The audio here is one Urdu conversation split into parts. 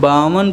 52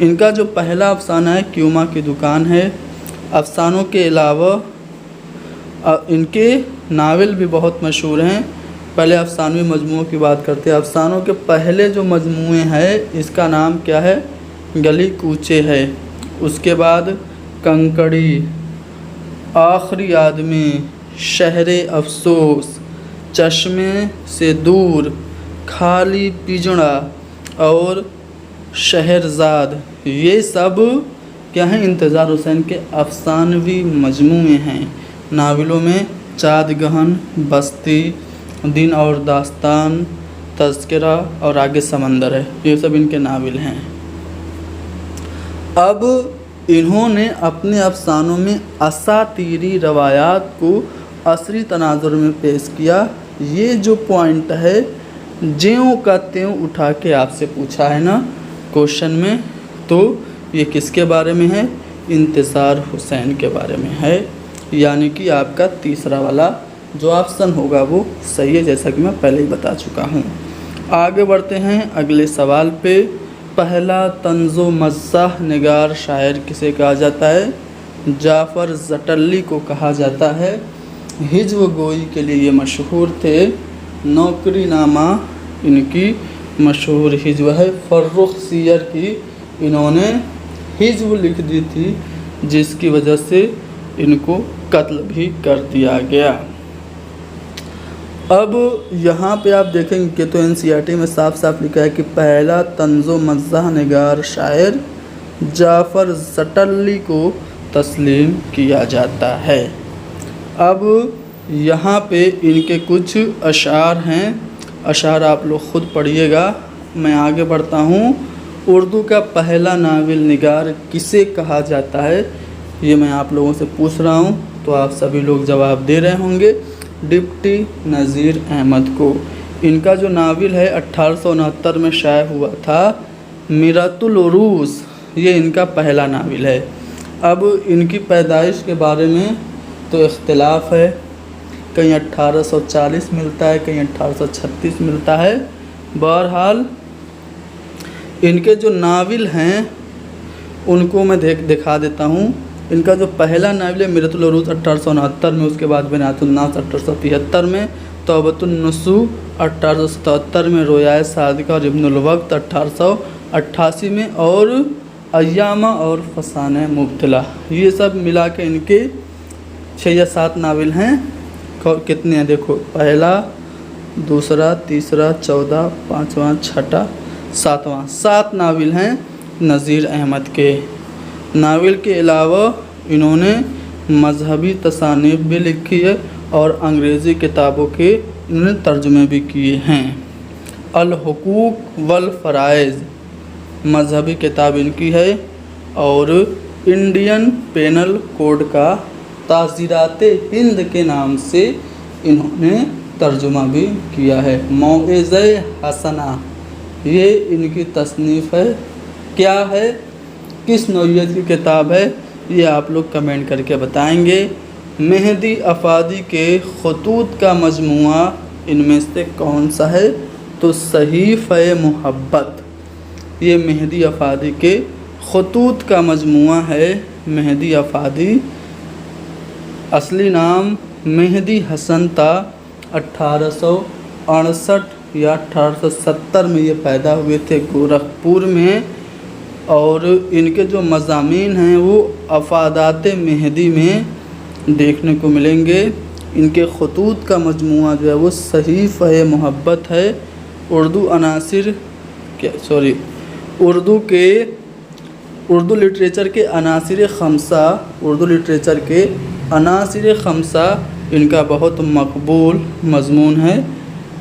ان کا جو پہلا افسانہ ہے کیوما کی دکان ہے۔ افسانوں کے علاوہ ان کے ناول بھی بہت مشہور ہیں۔ پہلے افسانوی مجموعوں کی بات کرتے ہیں۔ افسانوں کے پہلے جو مجموعے ہیں اس کا نام کیا ہے؟ گلی کوچے ہے۔ اس کے بعد کنکڑی، آخری آدمی، شہر افسوس، چشمے سے دور، خالی پجڑا اور شہرزاد، یہ سب کیا ہیں؟ انتظار حسین کے افسانوی مجموعے ہیں۔ ناولوں میں چادگہن، بستی، دن اور داستان، تذکرہ اور آگے سمندر ہے، یہ سب ان کے ناول ہیں۔ اب انہوں نے اپنے افسانوں میں اساطیری روایات کو عصری تناظر میں پیش کیا۔ یہ جو پوائنٹ ہے جیوں کا تیوں اٹھا کے آپ سے پوچھا ہے نا کوشچن میں، تو یہ کس کے بارے میں ہے؟ انتظار حسین کے بارے میں ہے، یعنی کہ آپ کا تیسرا والا جو آپشن ہوگا وہ صحیح ہے، جیسا کہ میں پہلے ہی بتا چکا ہوں۔ آگے بڑھتے ہیں اگلے سوال پہ۔ پہلا طنز و مزاح نگار شاعر کسے کہا جاتا ہے؟ جعفر زٹلی کو کہا جاتا ہے۔ ہجو گوئی کے لیے یہ مشہور تھے۔ نوکری نامہ ان کی مشہور ہجو ہے۔ فرخ سیر کی انہوں نے ہجو لکھ دی تھی، جس کی وجہ سے ان کو قتل بھی کر دیا گیا۔ اب یہاں پہ آپ دیکھیں گے کہ تو NCERT میں صاف صاف لکھا ہے کہ پہلا طنز و مزاح نگار شاعر جعفر زٹلی کو تسلیم کیا جاتا ہے۔ اب یہاں پہ ان کے کچھ اشعار ہیں، اشعار آپ لوگ خود پڑھیے گا۔ میں آگے بڑھتا ہوں۔ اردو کا پہلا ناول نگار کسے کہا جاتا ہے؟ یہ میں آپ لوگوں سے پوچھ رہا ہوں، تو آپ سبھی لوگ جواب دے رہے ہوں گے۔ ڈپٹی نذیر احمد کو۔ ان کا جو ناول ہے 1869 میں شائع ہوا تھا، میرۃ العروس، یہ ان کا پہلا ناول ہے۔ اب ان کی پیدائش کے بارے میں تو اختلاف ہے، کہیں 1840 ملتا ہے، کہیں 1836 ملتا ہے۔ بہرحال ان کے جو ناول ہیں ان کو میں دکھا دیتا ہوں۔ ان کا جو پہلا ناول ہے میرۃ العروس 1869 میں، اس کے بعد بنیات الناس 1873 میں، توبۃ النصوح 1877 میں، رویائے صادقہ اور ابن الوقت 1888 میں، اور ایامہ اور فسانہ مبتلا، یہ سب ملا کے ان کے 6 یا 7 ناول ہیں۔ کتنے ہیں دیکھو، پہلا، دوسرا، تیسرا، چوتھا، پانچواں، چھٹا، ساتواں، 7 ناول ہیں نذیر احمد کے۔ ناول کے علاوہ انہوں نے مذہبی تصانیف بھی لکھی ہے اور انگریزی کتابوں کے انہوں نے ترجمے بھی کیے ہیں۔ الحقوق والفرائض مذہبی کتاب ان کی ہے، اور انڈین پینل کوڈ کا تعزیرات ہند کے نام سے انہوں نے ترجمہ بھی کیا ہے۔ موعظہ حسنہ یہ ان کی تصنیف ہے۔ کیا ہے، کس نوعیت کی کتاب ہے، یہ آپ لوگ کمنٹ کر کے بتائیں گے۔ مہدی افادی کے خطوط کا مجموعہ ان میں سے کون سا ہے؟ تو صحیفہ محبت، یہ مہدی افادی کے خطوط کا مجموعہ ہے۔ مہدی افادی اصلی نام مہدی حسن تھا۔ 1868 یا 1870 میں یہ پیدا ہوئے تھے گورکھپور میں، اور ان کے جو مضامین ہیں وہ افادات مہدی میں دیکھنے کو ملیں گے۔ ان کے خطوط کا مجموعہ جو ہے وہ صحیفہ محبت ہے۔ اردو لٹریچر کے عناصر خمسہ ان کا بہت مقبول مضمون ہے،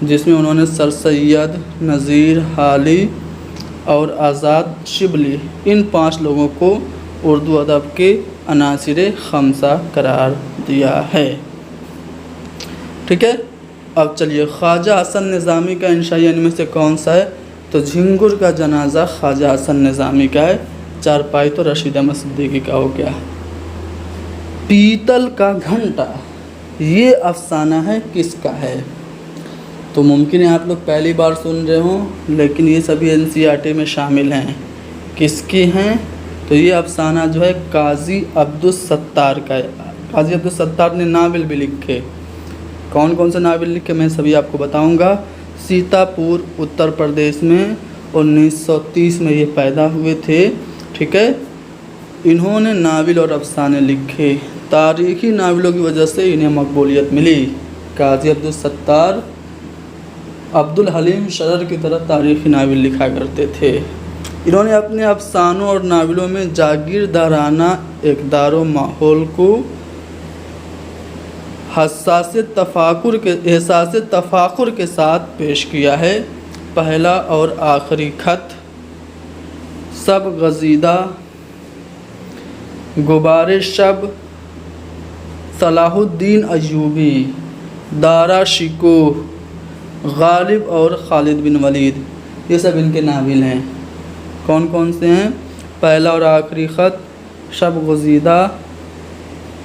جس میں انہوں نے سر سید، نذیر، حالی اور آزاد شبلی، ان 5 لوگوں کو اردو ادب کے عناصر خمسہ قرار دیا ہے۔ ٹھیک ہے، اب چلیے خواجہ حسن نظامی کا انشائی ان میں سے کون سا ہے؟ تو جھنگر کا جنازہ خواجہ حسن نظامی کا ہے۔ چارپائی تو رشید احمد صدیقی کا ہو گیا۔ پیتل کا گھنٹا یہ افسانہ ہے کس کا ہے؟ تو ممکن ہے آپ لوگ پہلی بار سن رہے ہوں، لیکن یہ سبھی NCERT میں شامل ہیں۔ کس کی ہیں؟ تو یہ افسانہ جو ہے قاضی عبدالستار کا ہے۔ قاضی عبدالستار نے ناول بھی لکھے۔ کون کون سے ناول لکھے میں سبھی آپ کو بتاؤں گا۔ سیتا پور اتر پردیش میں 1930 میں یہ پیدا ہوئے تھے، ٹھیک ہے۔ انہوں نے ناول اور افسانے لکھے، تاریخی ناولوں کی وجہ سے انہیں مقبولیت ملی۔ قاضی عبدالستار عبدالحلیم شرر کی طرح تاریخی ناول لکھا کرتے تھے۔ انہوں نے اپنے افسانوں اور ناولوں میں جاگیردارانہ اقدار و ماحول کو احساس تفاخر کے ساتھ پیش کیا ہے۔ پہلا اور آخری خط، سب غزیدہ، غبار شب، صلاح الدین ایوبی، دارا شکوہ، غالب اور خالد بن ولید، یہ سب ان کے ناول ہیں۔ کون کون سے ہیں؟ پہلا اور آخری خط، شب غزیدہ،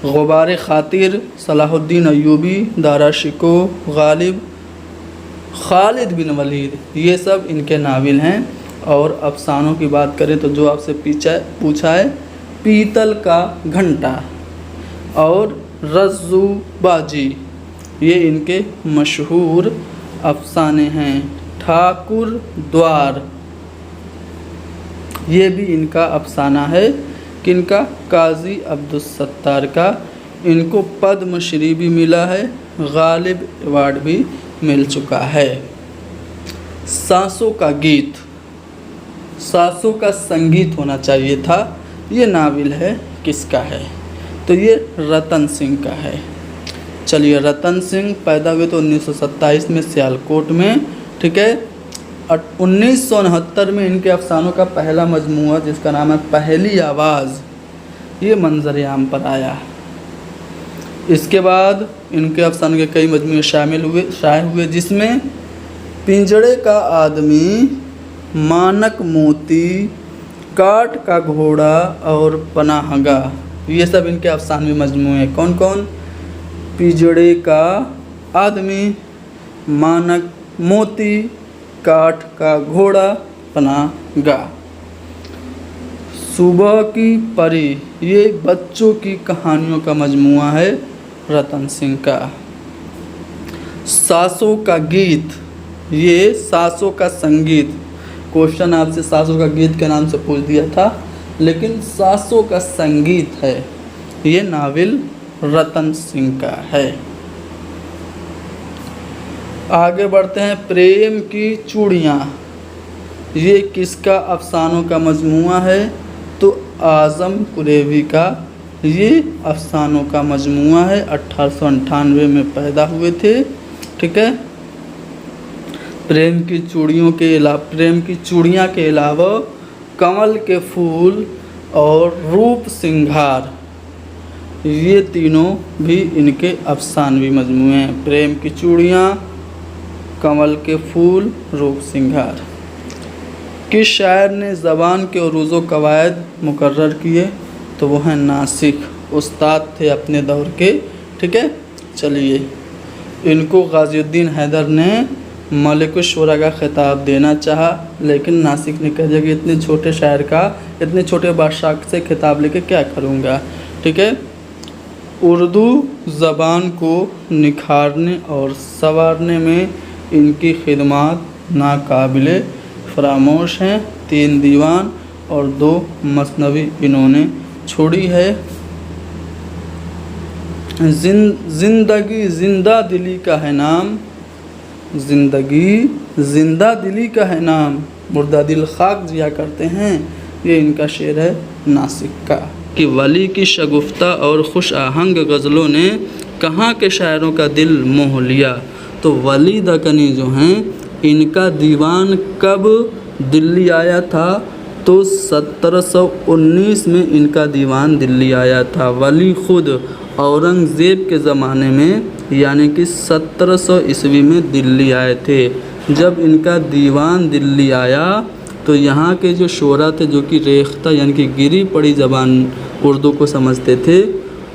غبار خاطر، صلاح الدین ایوبی، دارا شکوہ، غالب، خالد بن ولید، یہ سب ان کے ناول ہیں۔ اور افسانوں کی بات کریں تو جو آپ سے پوچھا ہے، پیتل کا گھنٹا اور رزو باجی، یہ ان کے مشہور افسانے ہیں۔ ٹھاکر دوار، یہ بھی ان کا افسانہ ہے، کن کا؟ قاضی عبدالستار کا۔ ان کو پدم شری بھی ملا ہے، غالب ایوارڈ بھی مل چکا ہے۔ سانسوں کا گیت، سانسوں کا سنگیت ہونا چاہیے تھا، یہ ناول ہے، کس کا ہے؟ تو یہ رتن سنگھ کا ہے۔ چلیے، رتن سنگھ پیدا ہوئے تو 1927 میں سیالکوٹ میں، ٹھیک ہے۔ 1969 میں ان کے افسانوں کا پہلا مجموعہ جس کا نام ہے پہلی آواز، یہ منظر عام پر آیا۔ اس کے بعد ان کے افسانوں کے کئی مجموعے شائع ہوئے، جس میں پنجڑے کا آدمی، مانک موتی، کاٹ کا گھوڑا اور پناہ گاہ، یہ سب ان کے افسانوی مجموعے ہیں۔ کون کون؟ پنجڑے کا آدمی، مانک موتی، کاٹ کا گھوڑا، پناہ گاہ۔ صبح کی پری، یہ بچوں کی کہانیوں کا مجموعہ ہے رتن سنگھ کا۔ سانسوں کا گیت، یہ سانسوں کا سنگیت، کوشچن آپ سے سانسوں کا گیت کے نام سے پوچھ دیا تھا، لیکن سانسوں کا سنگیت ہے، یہ ناول رتن سنگھ کا ہے۔ آگے بڑھتے ہیں۔ پریم کی چوڑیاں، یہ کس کا افسانوں کا مجموعہ ہے؟ تو اعظم قریوی کا یہ افسانوں کا مجموعہ ہے۔ 1898 میں پیدا ہوئے تھے، ٹھیک ہے۔ پریم کی چوڑیاں کے علاوہ کمل کے پھول اور روپ سنگھار، یہ تینوں بھی ان کے افسانوی مجموعے ہیں۔ پریم کی چوڑیاں، کمل کے پھول، روپ سنگھار۔ کس شاعر نے زبان کے عروض و قواعد مقرر کیے؟ تو وہ ہیں ناسک، استاد تھے اپنے دور کے، ٹھیک ہے۔ چلیے، ان کو غازی الدین حیدر نے ملک الشعراء کا خطاب دینا چاہا، لیکن ناسک نے کہہ دیا کہ اتنے چھوٹے شاعر کا، اتنے چھوٹے بادشاہ سے خطاب لے کے کیا کروں گا، ٹھیک ہے۔ اردو زبان کو نکھارنے اور سنوارنے میں ان کی خدمات ناقابل فراموش ہیں۔ 3 دیوان اور 2 مثنوی انہوں نے چھوڑی ہے۔ زندگی زندہ دلی کا ہے نام، زندگی زندہ دلی کا ہے نام، مردہ دل خاک جیا کرتے ہیں، یہ ان کا شعر ہے ناسک کا۔ کہ ولی کی شگفتہ اور خوش آہنگ غزلوں نے کہاں کے شاعروں کا دل موہ لیا؟ تو ولی دکنی جو ہیں، ان کا دیوان کب دلی آیا تھا؟ تو 1719 میں ان کا دیوان دلی آیا تھا۔ ولی خود اورنگزیب کے زمانے میں، یعنی کہ 1700 عیسوی میں دلی آئے تھے۔ جب ان کا دیوان دلی آیا تو یہاں کے جو شعراء تھے، جو کہ ریختہ یعنی کہ گری پڑی زبان اردو کو سمجھتے تھے،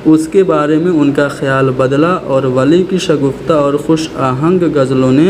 اس کے بارے میں ان کا خیال بدلا، اور ولی کی شگفتہ اور خوش آہنگ غزلوں نے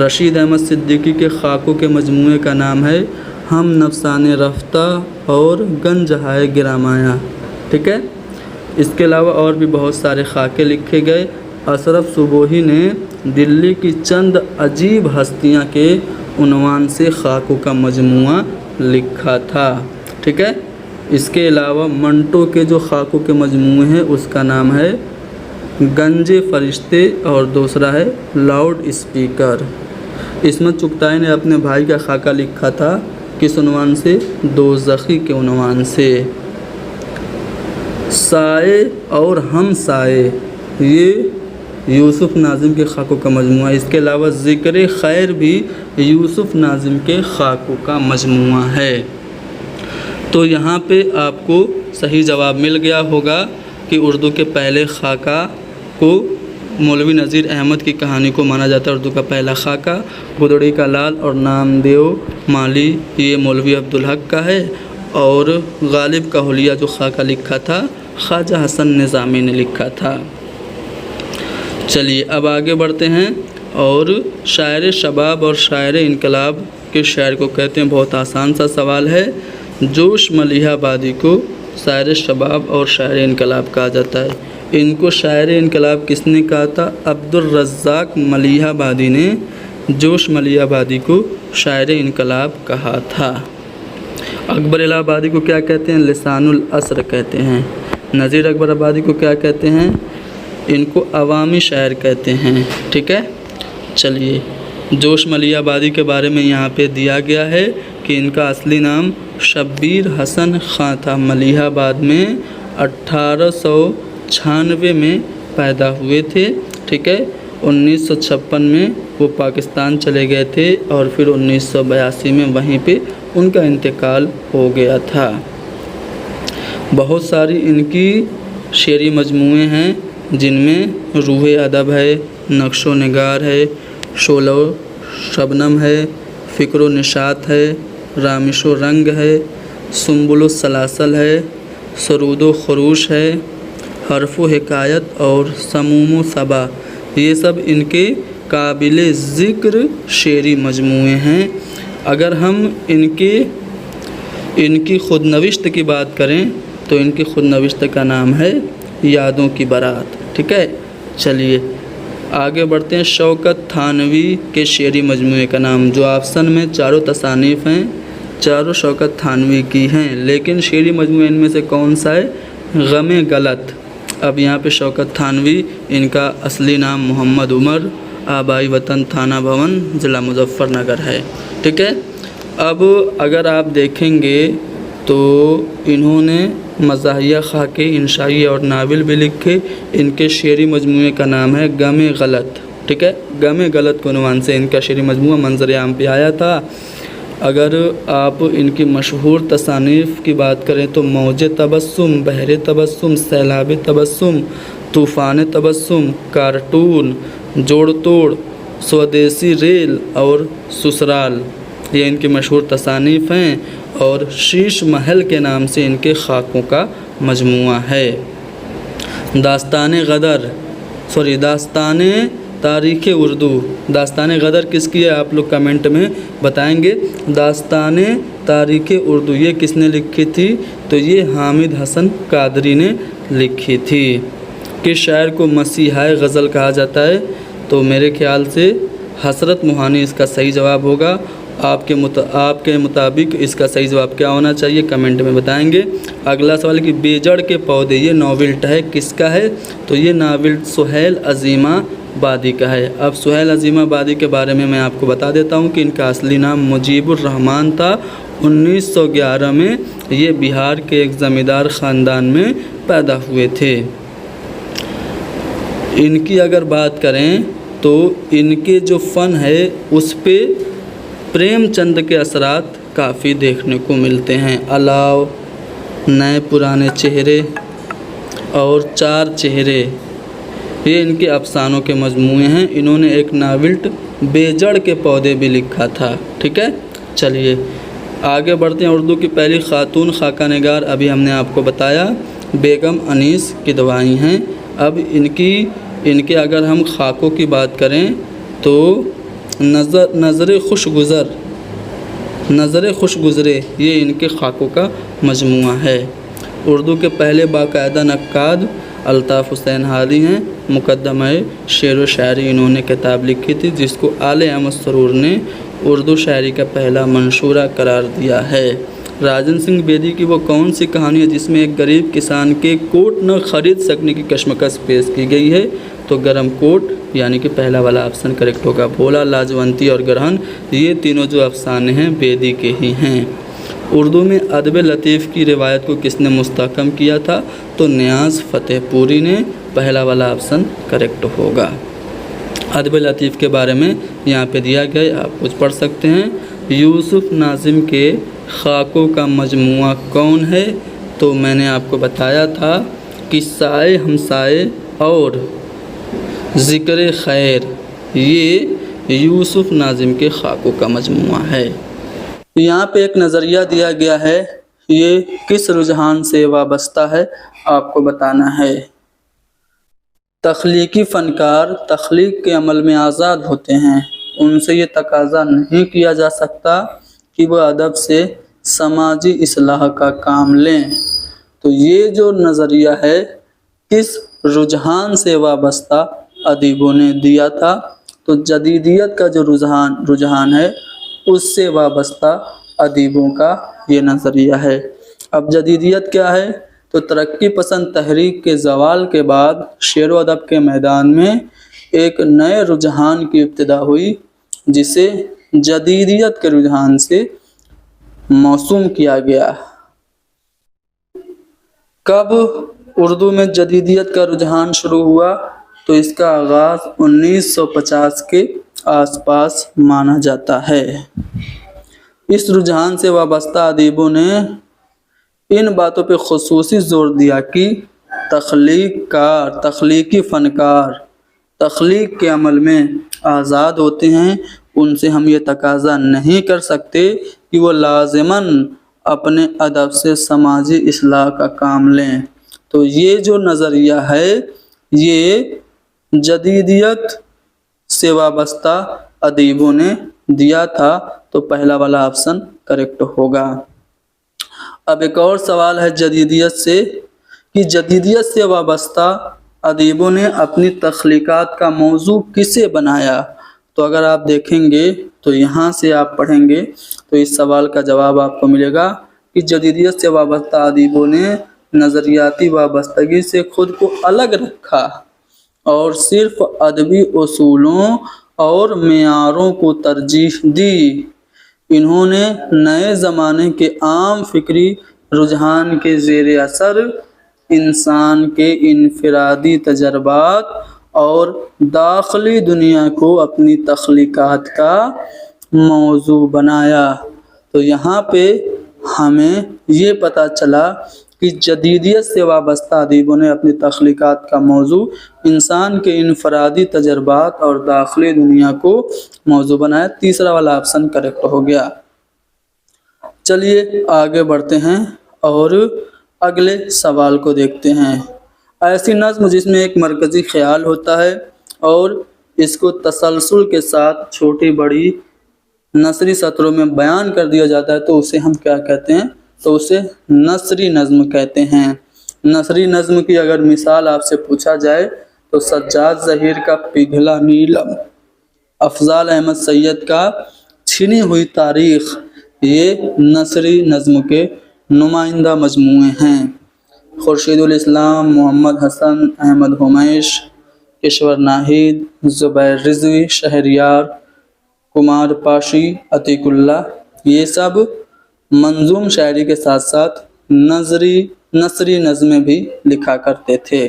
رشید احمد صدیقی کے خاکوں کے مجموعے کا نام ہے ہم نفسان رفتہ اور گنج ہائے گرامایا، ٹھیک ہے۔ اس کے علاوہ اور بھی بہت سارے خاکے لکھے گئے۔ اشرف صبوحی نے دلی کی چند عجیب ہستیاں کے عنوان سے خاکوں کا مجموعہ لکھا تھا، ٹھیک ہے۔ اس کے علاوہ منٹو کے جو خاکوں کے مجموعے ہیں اس کا نام ہے گنج فرشتے اور دوسرا ہے لاؤڈ اسپیکر۔ عصمت چغتائی نے اپنے بھائی کا خاکہ لکھا تھا کس عنوان سے؟ دوزخی کے عنوان سے۔ سائے اور ہم سائے یہ یوسف ناظم کے خاکوں کا مجموعہ ہے۔ اس کے علاوہ ذکر خیر بھی یوسف ناظم کے خاکوں کا مجموعہ ہے۔ تو یہاں پہ آپ کو صحیح جواب مل گیا ہوگا کہ اردو کے پہلے خاکہ کو مولوی نذیر احمد کی کہانی کو مانا جاتا ہے۔ اردو کا پہلا خاکہ گدڑی کا لال اور نامدیو مالی یہ مولوی عبدالحق کا ہے، اور غالب کا حلیہ جو خاکہ لکھا تھا خواجہ حسن نظامی نے لکھا تھا۔ چلیے اب آگے بڑھتے ہیں، اور شاعر شباب اور شاعر انقلاب کے شاعر کو کہتے ہیں؟ بہت آسان سا سوال ہے۔ جوش ملیح آبادی کو شاعر شباب اور شاعر انقلاب کہا جاتا ہے۔ ان کو شاعر انقلاب کس نے کہا تھا؟ عبدالرزاق ملیح آبادی نے جوش ملیح آبادی کو شاعر انقلاب کہا تھا۔ اکبر الہ آبادی کو کیا کہتے ہیں؟ لسان العصر کہتے ہیں۔ نذیر اکبر آبادی کو کیا کہتے ہیں؟ ان کو عوامی شاعر کہتے ہیں، ٹھیک ہے۔ چلیے جوش ملیح آبادی کے بارے میں یہاں پہ دیا گیا ہے کہ ان کا اصلی نام شبیر حسن خاں تھا۔ ملیح آباد میں 1896 میں پیدا ہوئے تھے، ٹھیک ہے۔ 1956 میں وہ پاکستان چلے گئے تھے، اور پھر 1982 میں وہیں پہ ان کا انتقال ہو گیا تھا۔ بہت ساری ان کی شعری مجموعے ہیں، جن میں روح ادب ہے، نقش و نگار ہے، شعلہ و شبنم ہے، فکر و نشاط ہے، رامش و رنگ ہے، سنبل و سلاسل ہے، سرود و خروش ہے، حرف و حکایت اور سموم و صبا، یہ سب ان کے قابل ذکر شعری مجموعے ہیں۔ اگر ہم ان کی خود نوشت کی بات کریں تو ان کی خود نوشت کا نام ہے یادوں کی بارات، ٹھیک ہے۔ چلیے آگے بڑھتے ہیں۔ شوکت تھانوی کے شعری مجموعے کا نام، جو آپشن میں چاروں تصانیف ہیں چاروں شوکت تھانوی کی ہیں، لیکن شعری مجموعے ان میں سے کون سا ہے؟ غم غلط۔ اب یہاں پہ شوکت تھانوی، ان کا اصلی نام محمد عمر، آبائی وطن تھانہ بھون، ضلع مظفر نگر ہے، ٹھیک ہے۔ اب اگر آپ دیکھیں گے تو انہوں نے مزاحیہ خاکے، انشائی اور ناول بھی لکھے۔ ان کے شعری مجموعے کا نام ہے غم غلط، ٹھیک ہے۔ غم غلط کے عنوان سے ان کا شعری مجموعہ منظر عام پہ آیا تھا۔ اگر آپ ان کی مشہور تصانیف کی بات کریں تو موج تبسم، بحر تبسم، سیلاب تبسم، طوفان تبسم، کارٹون، جوڑ توڑ، سودیسی ریل اور سسرال، یہ ان کی مشہور تصانیف ہیں، اور شیش محل کے نام سے ان کے خاکوں کا مجموعہ ہے۔ داستان تاریخ اردو، داستان غدر کس کی ہے؟ آپ لوگ کمنٹ میں بتائیں گے۔ داستان تاریخ اردو یہ کس نے لکھی تھی؟ تو یہ حامد حسن قادری نے لکھی تھی۔ کس شاعر کو مسیحائے غزل کہا جاتا ہے؟ تو میرے خیال سے حسرت موہانی اس کا صحیح جواب ہوگا۔ آپ کے مطابق اس کا صحیح جواب کیا ہونا چاہیے؟ کمنٹ میں بتائیں گے۔ اگلا سوال کہ بیجڑ کے پودے یہ ناولٹ ہے، کس کا ہے؟ تو یہ ناول سہیل عظیمہ بادی کا ہے۔ اب سہیل عظیمہ بادی کے بارے میں آپ کو بتا دیتا ہوں کہ ان کا اصلی نام مجیب الرحمن تھا۔ 1911 میں یہ بہار کے ایک زمیندار خاندان میں پیدا ہوئے تھے۔ ان کی اگر بات کریں تو ان کے جو فن ہے اس پہ پریم چند کے اثرات کافی دیکھنے کو ملتے ہیں۔ الاؤ، نئے پرانے چہرے اور چار چہرے، یہ ان کے افسانوں کے مجموعے ہیں۔ انہوں نے ایک ناولٹ بیجڑ کے پودے بھی لکھا تھا، ٹھیک ہے۔ چلیے آگے بڑھتے ہیں۔ اردو کی پہلی خاتون خاکہ نگار ابھی ہم نے آپ کو بتایا بیگم انیس کدوانی ہیں۔ اب ان کے اگر ہم خاکوں کی بات کریں تو نظر خوش گزرے، یہ ان کے خاکوں کا مجموعہ ہے۔ اردو کے پہلے باقاعدہ نقاد الطاف حسین ہادی ہیں۔ مقدمہ شعر و شاعری انہوں نے کتاب لکھی تھی جس کو آل احمد سرور نے اردو شاعری کا پہلا منشورہ قرار دیا ہے۔ راجن سنگھ بیدی کی وہ کون سی کہانی ہے جس میں ایک غریب کسان کے کوٹ نہ خرید سکنے کی کشمکش پیش کی گئی ہے؟ تو گرم کوٹ، یعنی کہ پہلا والا آپشن کریکٹ ہوگا۔ بھولا، لاجونتی اور گرہن، یہ تینوں جو افسانے ہیں بیدی کے ہی ہیں۔ اردو میں ادب لطیف کی روایت کو کس نے مستحکم کیا تھا؟ تو نیاز فتح پوری نے، پہلا والا آپشن کریکٹ ہوگا۔ ادب لطیف کے بارے میں یہاں پہ دیا گیا ہے، آپ کچھ پڑھ سکتے ہیں۔ یوسف ناظم کے خاکوں کا مجموعہ کون ہے؟ تو میں نے آپ کو بتایا تھا کہ سائے ہمسائے اور ذکر خیر، یہ یوسف ناظم کے خاکوں کا مجموعہ ہے۔ یہاں پہ ایک نظریہ دیا گیا ہے، یہ کس رجحان سے وابستہ ہے آپ کو بتانا ہے۔ تخلیقی فنکار تخلیق کے عمل میں آزاد ہوتے ہیں، ان سے یہ تقاضا نہیں کیا جا سکتا کہ وہ ادب سے سماجی اصلاح کا کام لیں۔ تو یہ جو نظریہ ہے کس رجحان سے وابستہ ادیبوں نے دیا تھا؟ تو جدیدیت کا جو رجحان ہے اس سے وابستہ ادیبوں کا یہ نظریہ ہے۔ اب جدیدیت کیا ہے؟ تو ترقی پسند تحریک کے زوال کے بعد شعر و ادب کے میدان میں ایک نئے رجحان کی ابتدا ہوئی جسے جدیدیت کے رجحان سے موسوم کیا گیا۔ کب اردو میں جدیدیت کا رجحان شروع ہوا؟ تو اس کا آغاز 1950 کے آس پاس مانا جاتا ہے۔ اس رجحان سے وابستہ ادیبوں نے ان باتوں پہ خصوصی زور دیا کہ تخلیقی فنکار تخلیق کے عمل میں آزاد ہوتے ہیں، ان سے ہم یہ تقاضا نہیں کر سکتے کہ وہ لازماً اپنے ادب سے سماجی اصلاح کا کام لیں۔ تو یہ جو نظریہ ہے یہ جدیدیت سے وابستہ ادیبوں نے دیا تھا، تو پہلا والا آپشن کریکٹ ہوگا۔ اب ایک اور سوال ہے جدیدیت سے کہ جدیدیت سے وابستہ ادیبوں نے اپنی تخلیقات کا موضوع کسے بنایا؟ تو اگر آپ دیکھیں گے تو یہاں سے آپ پڑھیں گے تو اس سوال کا جواب آپ کو ملے گا کہ جدیدیت سے وابستہ ادیبوں نے نظریاتی وابستگی سے خود کو الگ رکھا اور صرف ادبی اصولوں اور معیاروں کو ترجیح دی۔ انہوں نے نئے زمانے کے عام فکری رجحان کے زیر اثر انسان کے انفرادی تجربات اور داخلی دنیا کو اپنی تخلیقات کا موضوع بنایا۔ تو یہاں پہ ہمیں یہ پتہ چلا کہ جدیدیت سے وابستہ ادیبوں نے اپنی تخلیقات کا موضوع انسان کے انفرادی تجربات اور داخلی دنیا کو موضوع بنایا۔ تیسرا والا آپشن کریکٹ ہو گیا۔ چلیے آگے بڑھتے ہیں اور اگلے سوال کو دیکھتے ہیں۔ ایسی نظم جس میں ایک مرکزی خیال ہوتا ہے اور اس کو تسلسل کے ساتھ چھوٹی بڑی نثری سطروں میں بیان کر دیا جاتا ہے تو اسے ہم کیا کہتے ہیں؟ تو اسے نثری نظم کہتے ہیں۔ نثری نظم کی اگر مثال آپ سے پوچھا جائے تو سجاد ظہیر کا پگھلا نیلم، افضال احمد سید کا چھنی ہوئی تاریخ، یہ نثری نظم کے نمائندہ مجموعے ہیں۔ خورشید الاسلام، محمد حسن، احمد ہمیش، کشور ناہید، زبیر رضوی، شہریار، کمار پاشی، عتیق اللہ، یہ سب منظوم شاعری کے ساتھ ساتھ نثری نظمیں بھی لکھا کرتے تھے۔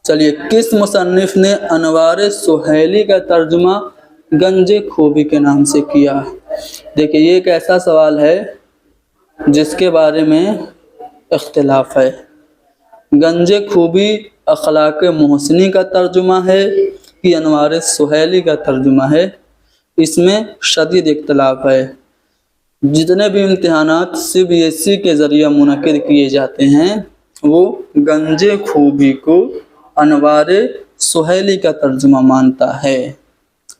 چلیے، کس مصنف نے انوار سہیلی کا ترجمہ گنج خوبی کے نام سے کیا؟ دیکھیں یہ ایک ایسا سوال ہے جس کے بارے میں اختلاف ہے۔ گنج خوبی اخلاق محسنی کا ترجمہ ہے کہ انوار سہیلی کا ترجمہ ہے، اس میں شدید اختلاف ہے۔ جتنے بھی امتحانات CBSE کے ذریعہ منعقد کیے جاتے ہیں وہ گنج خوبی کو انوار سہیلی کا ترجمہ مانتا ہے۔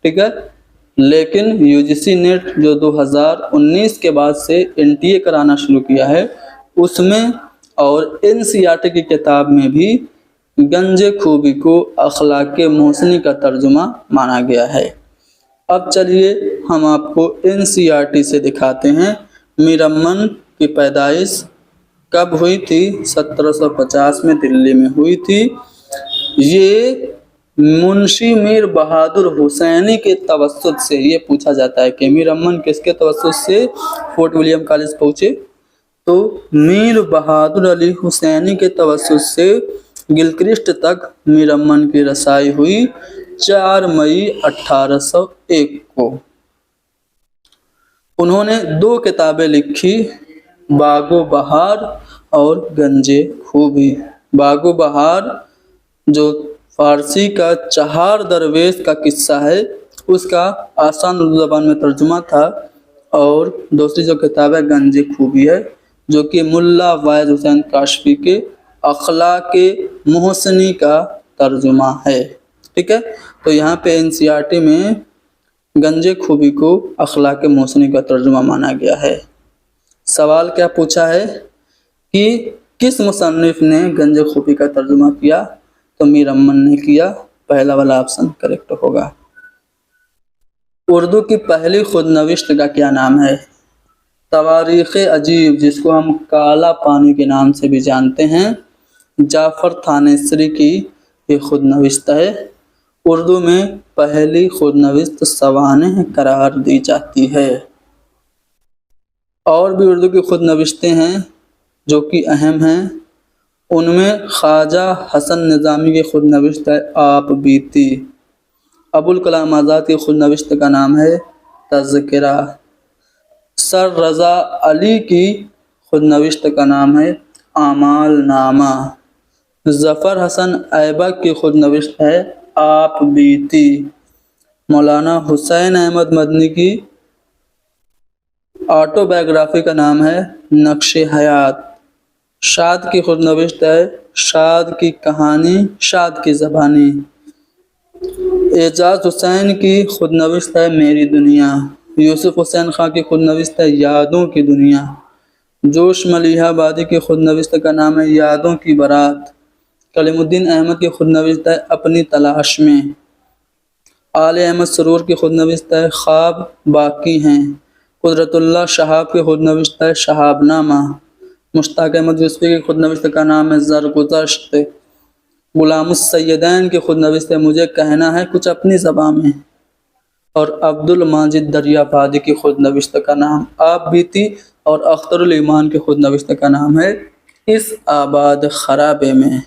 ٹھیک ہے. لیکن UGC نیٹ جو 2019 کے بعد سے NTA کرانا شروع کیا ہے اس میں اور NCERT کی کتاب میں بھی گنج خوبی کو اخلاق محسنی کا ترجمہ مانا گیا ہے. اب چلیے ہم آپ کو NCERT سے دکھاتے ہیں میر امن کی پیدائش کب ہوئی تھی. 1750 میں دلی میں ہوئی تھی. یہ منشی میر بہادر حسینی کے توسط سے، یہ پوچھا جاتا ہے کہ میر امن کس کے توسط سے فورٹ ولیم کالج پہنچے، تو میر بہادر علی حسینی کے توسط سے گلکرسٹ تک میر امن کی رسائی ہوئی 4 مئی 1801 کو. انہوں نے 2 کتابیں لکھی، باغ و بہار اور گنج خوبی. باغ و بہار جو فارسی کا چہار درویش کا قصہ ہے اس کا آسان اردو زبان میں ترجمہ تھا، اور دوسری جو کتاب ہے گنج خوبی ہے جو کہ ملا واحد حسین کاشفی کے اخلاق محسنی کا ترجمہ ہے. ٹھیک ہے، تو یہاں پہ NCERT میں گنج خوبی کو اخلاق محسنی کا ترجمہ مانا گیا ہے. سوال کیا پوچھا ہے کہ کس مصنف نے گنج خوبی کا ترجمہ کیا، تو میر امن نے کیا. پہلا والا آپشن کریکٹ ہوگا. اردو کی پہلی خود نوشت کا کیا نام ہے؟ تواریخ عجیب، جس کو ہم کالا پانی کے نام سے بھی جانتے ہیں، جعفر تھانیسری کی یہ خود نوشت ہے. اردو میں پہلی خود نوشت سوانح قرار دی جاتی ہے. اور بھی اردو کی خود نوشتیں ہیں جو کہ اہم ہیں. ان میں خواجہ حسن نظامی کی خود نوشت ہے آپ بیتی. ابوالکلام آزاد کی خود نوشت کا نام ہے تذکرہ. سر رضا علی کی خود نوشت کا نام ہے اعمال نامہ. ظفر حسن ایبک کی خود نوشت ہے آپ بیتی. مولانا حسین احمد مدنی کی آٹو بایوگرافی کا نام ہے نقش حیات. شاد کی خود نوشت ہے شاد کی کہانی، شاد کی زبانی. اعجاز حسین کی خود نوشت ہے میری دنیا. یوسف حسین خان کی خود نوشت ہے یادوں کی دنیا. جوش ملیحہ آبادی کی خود نوشت کا نام ہے یادوں کی بارات. کلیم الدین احمد کی خود نوشت ہے اپنی تلاش میں. آل احمد سرور کی خود نوشت ہے خواب باقی ہیں. قدرت اللہ شہاب کی خود نوشت ہے شہاب نامہ. مشتاق احمد یوسفی کی خود نوشت کا نام ہے زرگزشت. غلام السیدین کی خود نوشت ہے مجھے کہنا ہے کچھ اپنی زبان میں. اور عبد الماجد دریابادی کی خود نوشت کا نام آپ بیتی. اور اختر الایمان کی خود نوشت کا نام ہے اس آباد خرابے میں.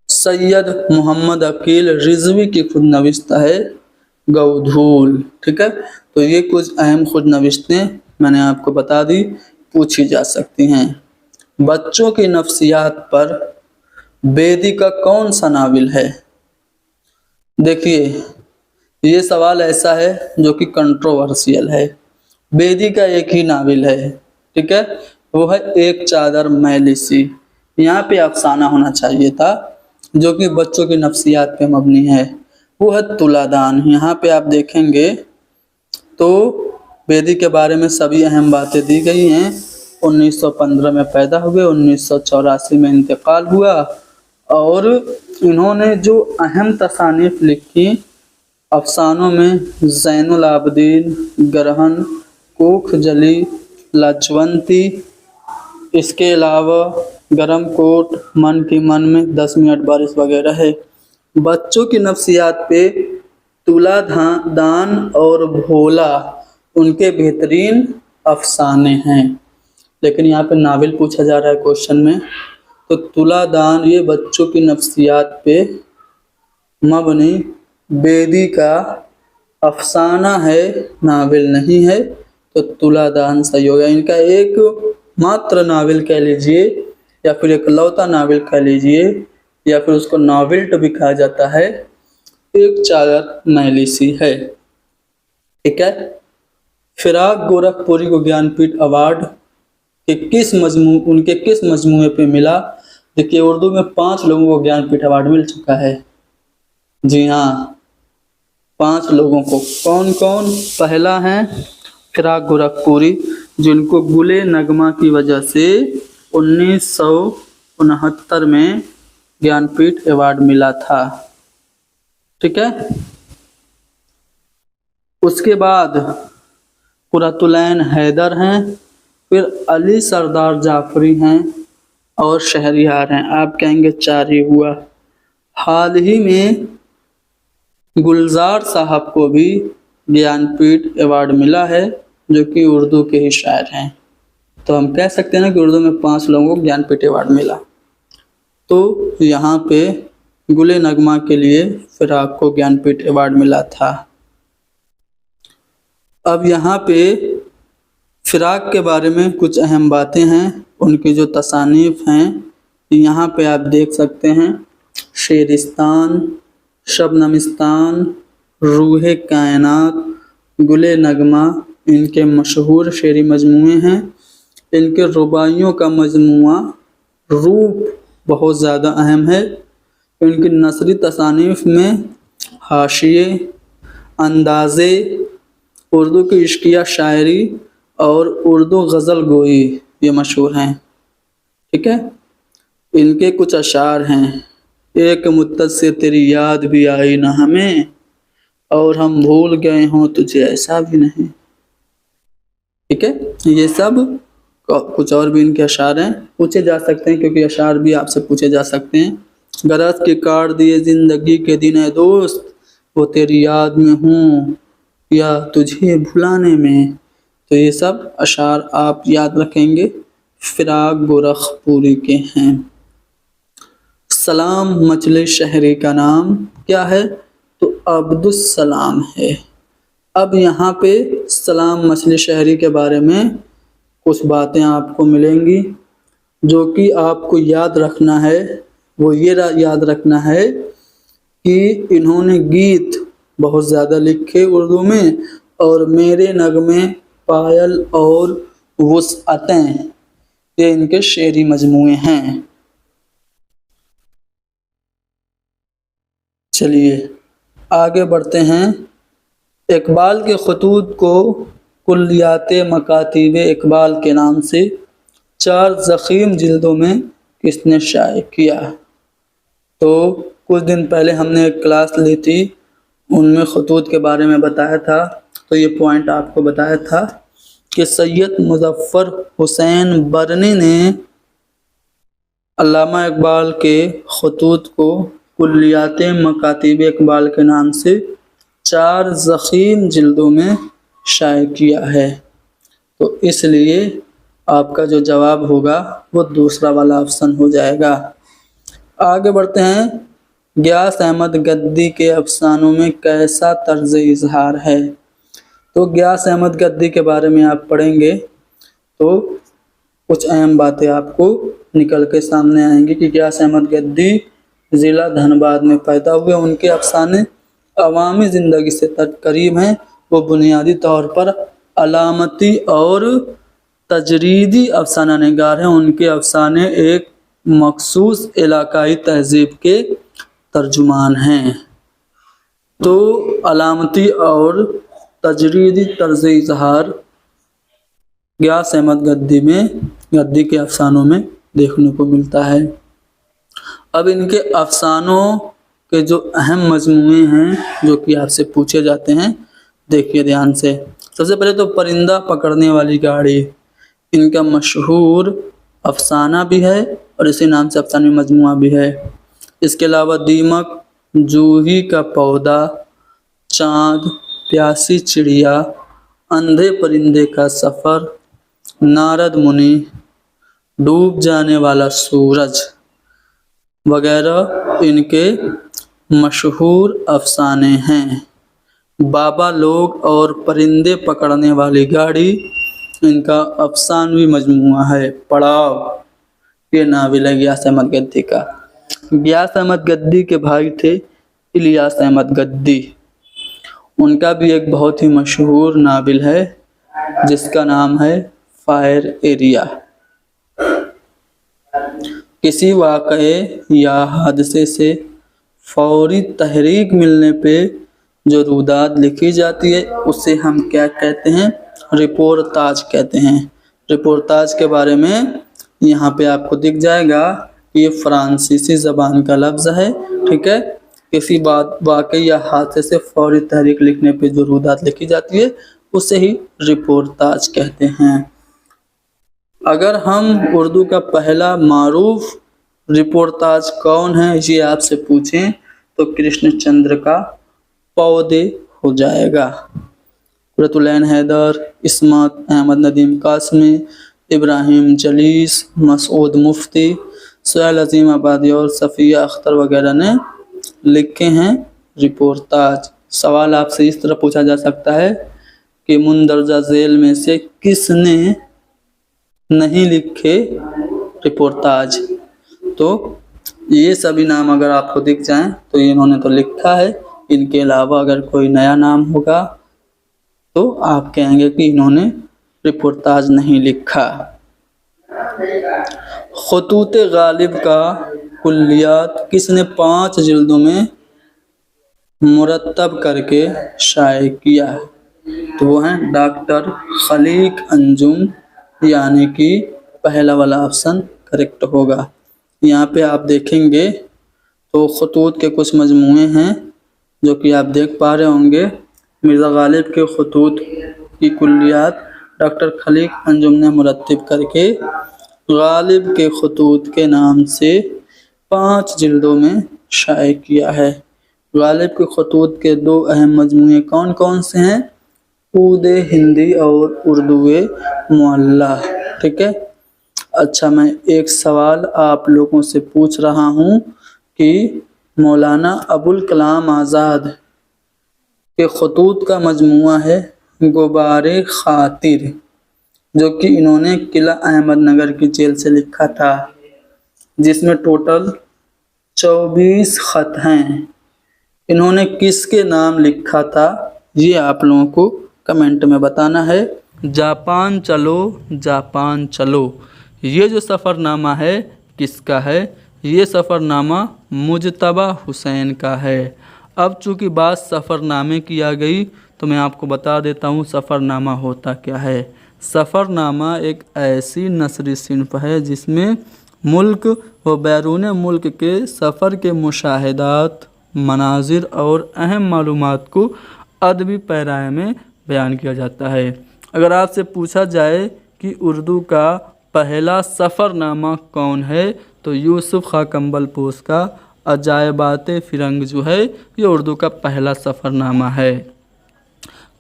سید محمد عقیل رضوی کی خود نوشت ہے گودھول. ٹھیک ہے، تو یہ کچھ اہم خود نوشتیں میں نے آپ کو بتا دی، پوچھی جا سکتی ہیں. بچوں کی نفسیات پر بیدی کا کون سا ناول ہے؟ دیکھیے یہ سوال ایسا ہے جو کہ کنٹروورسیل ہے. بیدی کا ایک ہی ناول ہے، ٹھیک ہے، وہ ہے ایک چادر میلی سی. یہاں پہ افسانہ ہونا چاہیے تھا جو کہ بچوں کی نفسیات پہ مبنی ہے، وہ ہے تلا دان. یہاں پہ آپ دیکھیں گے تو بیدی کے بارے میں سبھی اہم باتیں دی گئی ہیں. 1915 میں پیدا ہوئے، 1984 میں انتقال ہوا، اور انہوں نے جو اہم تصانیف لکھی افسانوں میں زین العابدین، گرہن، کوکھ جلی، لاجونتی، اس کے علاوہ گرم کوٹ، من کی من میں 10 منٹ بارش وغیرہ ہے. بچوں کی نفسیات پہ تلا دان اور بھولا ان کے بہترین افسانے ہیں. لیکن یہاں پہ ناول پوچھا جا رہا ہے کوشچن میں، تو تلا دان یہ بچوں کی نفسیات پہ مبنی بیدی کا افسانہ ہے، ناول نہیں ہے. تو تلا دان صحیح ہوگا. ان کا ایک ماتر ناول کہہ لیجئے، یا پھر ایک لوتا ناول کہہ لیجئے، یا پھر اس کو ناولٹ بھی کہا جاتا ہے، ایک چادر میلی سی ہے. ٹھیک ہے. فراق گورکھپوری کو گیان پیٹھ ایوارڈ ان کے کس مجموعے پہ ملا؟ دیکھیے اردو میں 5 لوگوں کو گیان پیٹھ ایوارڈ مل چکا ہے. جی ہاں، 5 لوگوں کو۔ کون کون؟ پہلا ہے فراق گورکھپوری، جن کو گلِ نغمہ کی وجہ سے 1969 میں گیان پیٹھ ایوارڈ ملا تھا۔ ٹھیک ہے، اس کے بعد قرۃ العین حیدر ہیں، پھر علی سردار جعفری ہیں اور شہریار ہیں۔ آپ کہیں گے 4 ہی ہوا۔ حال ہی میں گلزار صاحب کو بھی گیان پیٹھ ایوارڈ ملا ہے، جو کہ اردو کے ہی شاعر ہیں۔ تو ہم کہہ سکتے ہیں نا کہ اردو میں 5 لوگوں کو گیان پیٹھ ایوارڈ ملا۔ تو یہاں پہ گلِ نغمہ کے لیے فراق کو گیان پیٹھ ایوارڈ ملا تھا۔ اب یہاں پہ فراق کے بارے میں کچھ اہم باتیں ہیں، ان کی جو تصانیف ہیں یہاں پہ آپ دیکھ سکتے ہیں۔ شیرستان، شبنمستان، روح کائنات، گلِ نغمہ ان کے مشہور شعری مجموعے ہیں۔ ان کے رباعیوں کا مجموعہ روح بہت زیادہ اہم ہے۔ ان کی نثری تصانیف میں حاشیے، اندازے، اردو کی عشقیہ شاعری اور اردو غزل گوئی یہ مشہور ہیں۔ ٹھیک ہے، ان کے کچھ اشعار ہیں۔ ایک مدت سے تیری یاد بھی آئی نہ ہمیں، اور ہم بھول گئے ہوں تجھے ایسا بھی نہیں۔ ٹھیک ہے، یہ سب کچھ اور بھی ان کے اشعار ہیں، پوچھے جا سکتے ہیں کیونکہ اشعار بھی آپ سے پوچھے جا سکتے ہیں۔ غرض کے کاٹ دیے زندگی کے دن اے دوست، وہ تیری یاد میں ہوں یا تجھے بھلانے میں۔ تو یہ سب اشعار آپ یاد رکھیں گے، فراق گورکھپوری کے ہیں۔ سلام مچھلی شہری کا نام کیا ہے؟ تو عبدالسلام ہے۔ اب یہاں پہ سلام مچھلی شہری کے بارے میں کچھ باتیں آپ کو ملیں گی جو کہ آپ کو یاد رکھنا ہے۔ وہ یہ یاد رکھنا ہے کہ انہوں نے گیت بہت زیادہ لکھے اردو میں، اور میرے نغمے، پائل اور وسعتیں یہ ان کے شعری مجموعے ہیں۔ چلیے آگے بڑھتے ہیں۔ اقبال کے خطوط کو کلیات مکاتیب اقبال کے نام سے 4 ضخیم جلدوں میں کس نے شائع کیا؟ تو کچھ دن پہلے ہم نے ایک کلاس لی تھی، ان میں خطوط کے بارے میں بتایا تھا، تو یہ پوائنٹ آپ کو بتایا تھا کہ سید مظفر حسین برنی نے علامہ اقبال کے خطوط کو کلیات مکاتیب اقبال کے نام سے 4 ضخیم جلدوں میں شائع کیا ہے۔ تو اس لیے آپ کا جو جواب ہوگا وہ دوسرا والا آپشن ہو جائے گا۔ آگے بڑھتے ہیں۔ غیاث احمد گدی کے افسانوں میں کیسا طرز اظہار ہے؟ تو غیاث احمد گدی کے بارے میں آپ پڑھیں گے تو کچھ اہم باتیں آپ کو نکل کے سامنے آئیں گی کہ غیاث احمد گدی ضلع دھنباد میں پیدا ہوئے۔ ان کے افسانے عوامی زندگی سے قریب ہیں۔ وہ بنیادی طور پر علامتی اور تجریدی افسانہ نگار ہیں۔ ان کے افسانے ایک مخصوص علاقائی تہذیب کے ترجمان ہیں۔ تو علامتی اور تجریدی طرز اظہار غیاث احمد گدی کے افسانوں میں دیکھنے کو ملتا ہے۔ اب ان کے افسانوں کے جو اہم مجموعے ہیں جو کہ آپ سے پوچھے جاتے ہیں، دیکھیے دھیان سے۔ سب سے پہلے تو پرندہ پکڑنے والی گاڑی، ان کا مشہور افسانہ بھی ہے اور اسی نام سے افسانوی مجموعہ بھی ہے۔ اس کے علاوہ دیمک، جوہی کا پودا، چاند، پیاسی چڑیا، اندھے پرندے کا سفر، نارد منی، ڈوب جانے والا سورج وغیرہ ان کے مشہور افسانے ہیں۔ بابا لوگ اور پرندے پکڑنے والی گاڑی ان کا افسانوی مجموعہ ہے۔ پڑاؤ یہ ناول ہے غیاث احمد گدی کا۔ غیاث احمد گدی کے بھائی تھے الیاس احمد گدی۔ ان کا بھی ایک بہت ہی مشہور ناول ہے جس کا نام ہے فائر ایریا۔ کسی واقعے یا حادثے سے فوری تحریک ملنے پہ جو روداد لکھی جاتی ہے اسے ہم کیا کہتے ہیں؟ رپورتاج کہتے ہیں۔ رپورتاج کے بارے میں یہاں پہ آپ کو دکھ جائے گا کہ یہ فرانسیسی زبان کا لفظ ہے، ٹھیک ہے۔ کسی بات واقعی یا حادثے سے فوری تحریک لکھنے پہ جو روداد لکھی جاتی ہے اسے ہی رپورتاج کہتے ہیں۔ اگر ہم اردو کا پہلا معروف رپورتاج کون ہے یہ آپ سے پوچھیں تو کرشن چندر کا پودے ہو جائے گا۔ قرۃ العین حیدر، عصمت احمد ندیم قاسمی، ابراہیم جلیس، مسعود مفتی، سہیل عظیم آبادی اور صفیہ اختر وغیرہ نے لکھے ہیں رپورتاج۔ سوال آپ سے اس طرح پوچھا جا سکتا ہے کہ مندرجہ ذیل میں سے کس نے نہیں لکھے رپورتاج؟ تو یہ سبھی نام اگر آپ کو دکھ جائیں تو انہوں نے تو لکھا ہے، ان کے علاوہ اگر کوئی نیا نام ہوگا تو آپ کہیں گے کہ انہوں نے رپورتاج نہیں لکھا۔ خطوط غالب کا کلیات کس نے 5 جلدوں میں مرتب کر کے شائع کیا؟ تو وہ ہیں ڈاکٹر خلیق انجم، یعنی کہ پہلا والا آپشن کریکٹ ہوگا۔ یہاں پہ آپ دیکھیں گے تو خطوط کے کچھ مجموعے ہیں جو کہ آپ دیکھ پا رہے ہوں گے۔ مرزا غالب کے خطوط کی کلیات ڈاکٹر خلیق انجم نے مرتب کر کے غالب کے خطوط کے نام سے 5 جلدوں میں شائع کیا ہے۔ غالب کے خطوط کے 2 اہم مجموعے کون کون سے ہیں؟ عود ہندی اور اردو معلی، ٹھیک ہے۔ اچھا، میں ایک سوال آپ لوگوں سے پوچھ رہا ہوں کہ مولانا ابوالکلام آزاد کے خطوط کا مجموعہ ہے غبار خاطر، جو کہ انہوں نے قلعہ احمد نگر کی جیل سے لکھا تھا، جس میں ٹوٹل 24 خط ہیں۔ انہوں نے کس کے نام لکھا تھا یہ آپ لوگوں کو کمنٹ میں بتانا ہے۔ جاپان چلو جاپان چلو، یہ جو سفر نامہ ہے کس کا ہے؟ یہ سفر نامہ مجتبیٰ حسین کا ہے۔ اب چونکہ بات سفر نامے کی آ گئی تو میں آپ کو بتا دیتا ہوں سفر نامہ ہوتا کیا ہے۔ سفر نامہ ایک ایسی نثری صنف ہے جس میں ملک و بیرون ملک کے سفر کے مشاہدات، مناظر اور اہم معلومات کو ادبی پیرائے میں بیان کیا جاتا ہے۔ اگر آپ سے پوچھا جائے کہ اردو کا پہلا سفر نامہ کون ہے تو یوسف خاں کمبل پوش کا عجائبات فرنگ جو ہے یہ اردو کا پہلا سفر نامہ ہے۔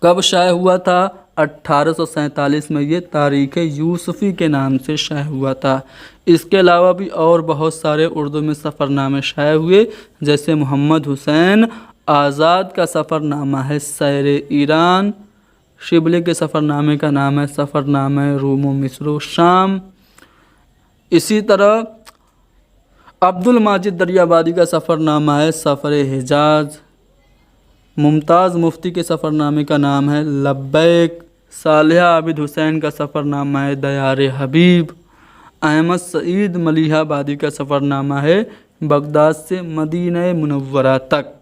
کب شائع ہوا تھا؟ 1847 میں یہ تاریخ یوسفی کے نام سے شائع ہوا تھا۔ اس کے علاوہ بھی اور بہت سارے اردو میں سفر نامے شائع ہوئے، جیسے محمد حسین آزاد کا سفر نامہ ہے سیر ایران، شبلی کے سفر نامے کا نام ہے سفر نامہ روم و مصر و شام۔ اسی طرح عبد الماجد دریابادی کا سفر نامہ ہے سفر حجاز، ممتاز مفتی کے سفر نامے کا نام ہے لبیک، صالح عابد حسین کا سفر نامہ ہے دیار حبیب، احمد سعید ملیح آبادی کا سفر نامہ ہے بغداد سے مدینہ منورہ تک۔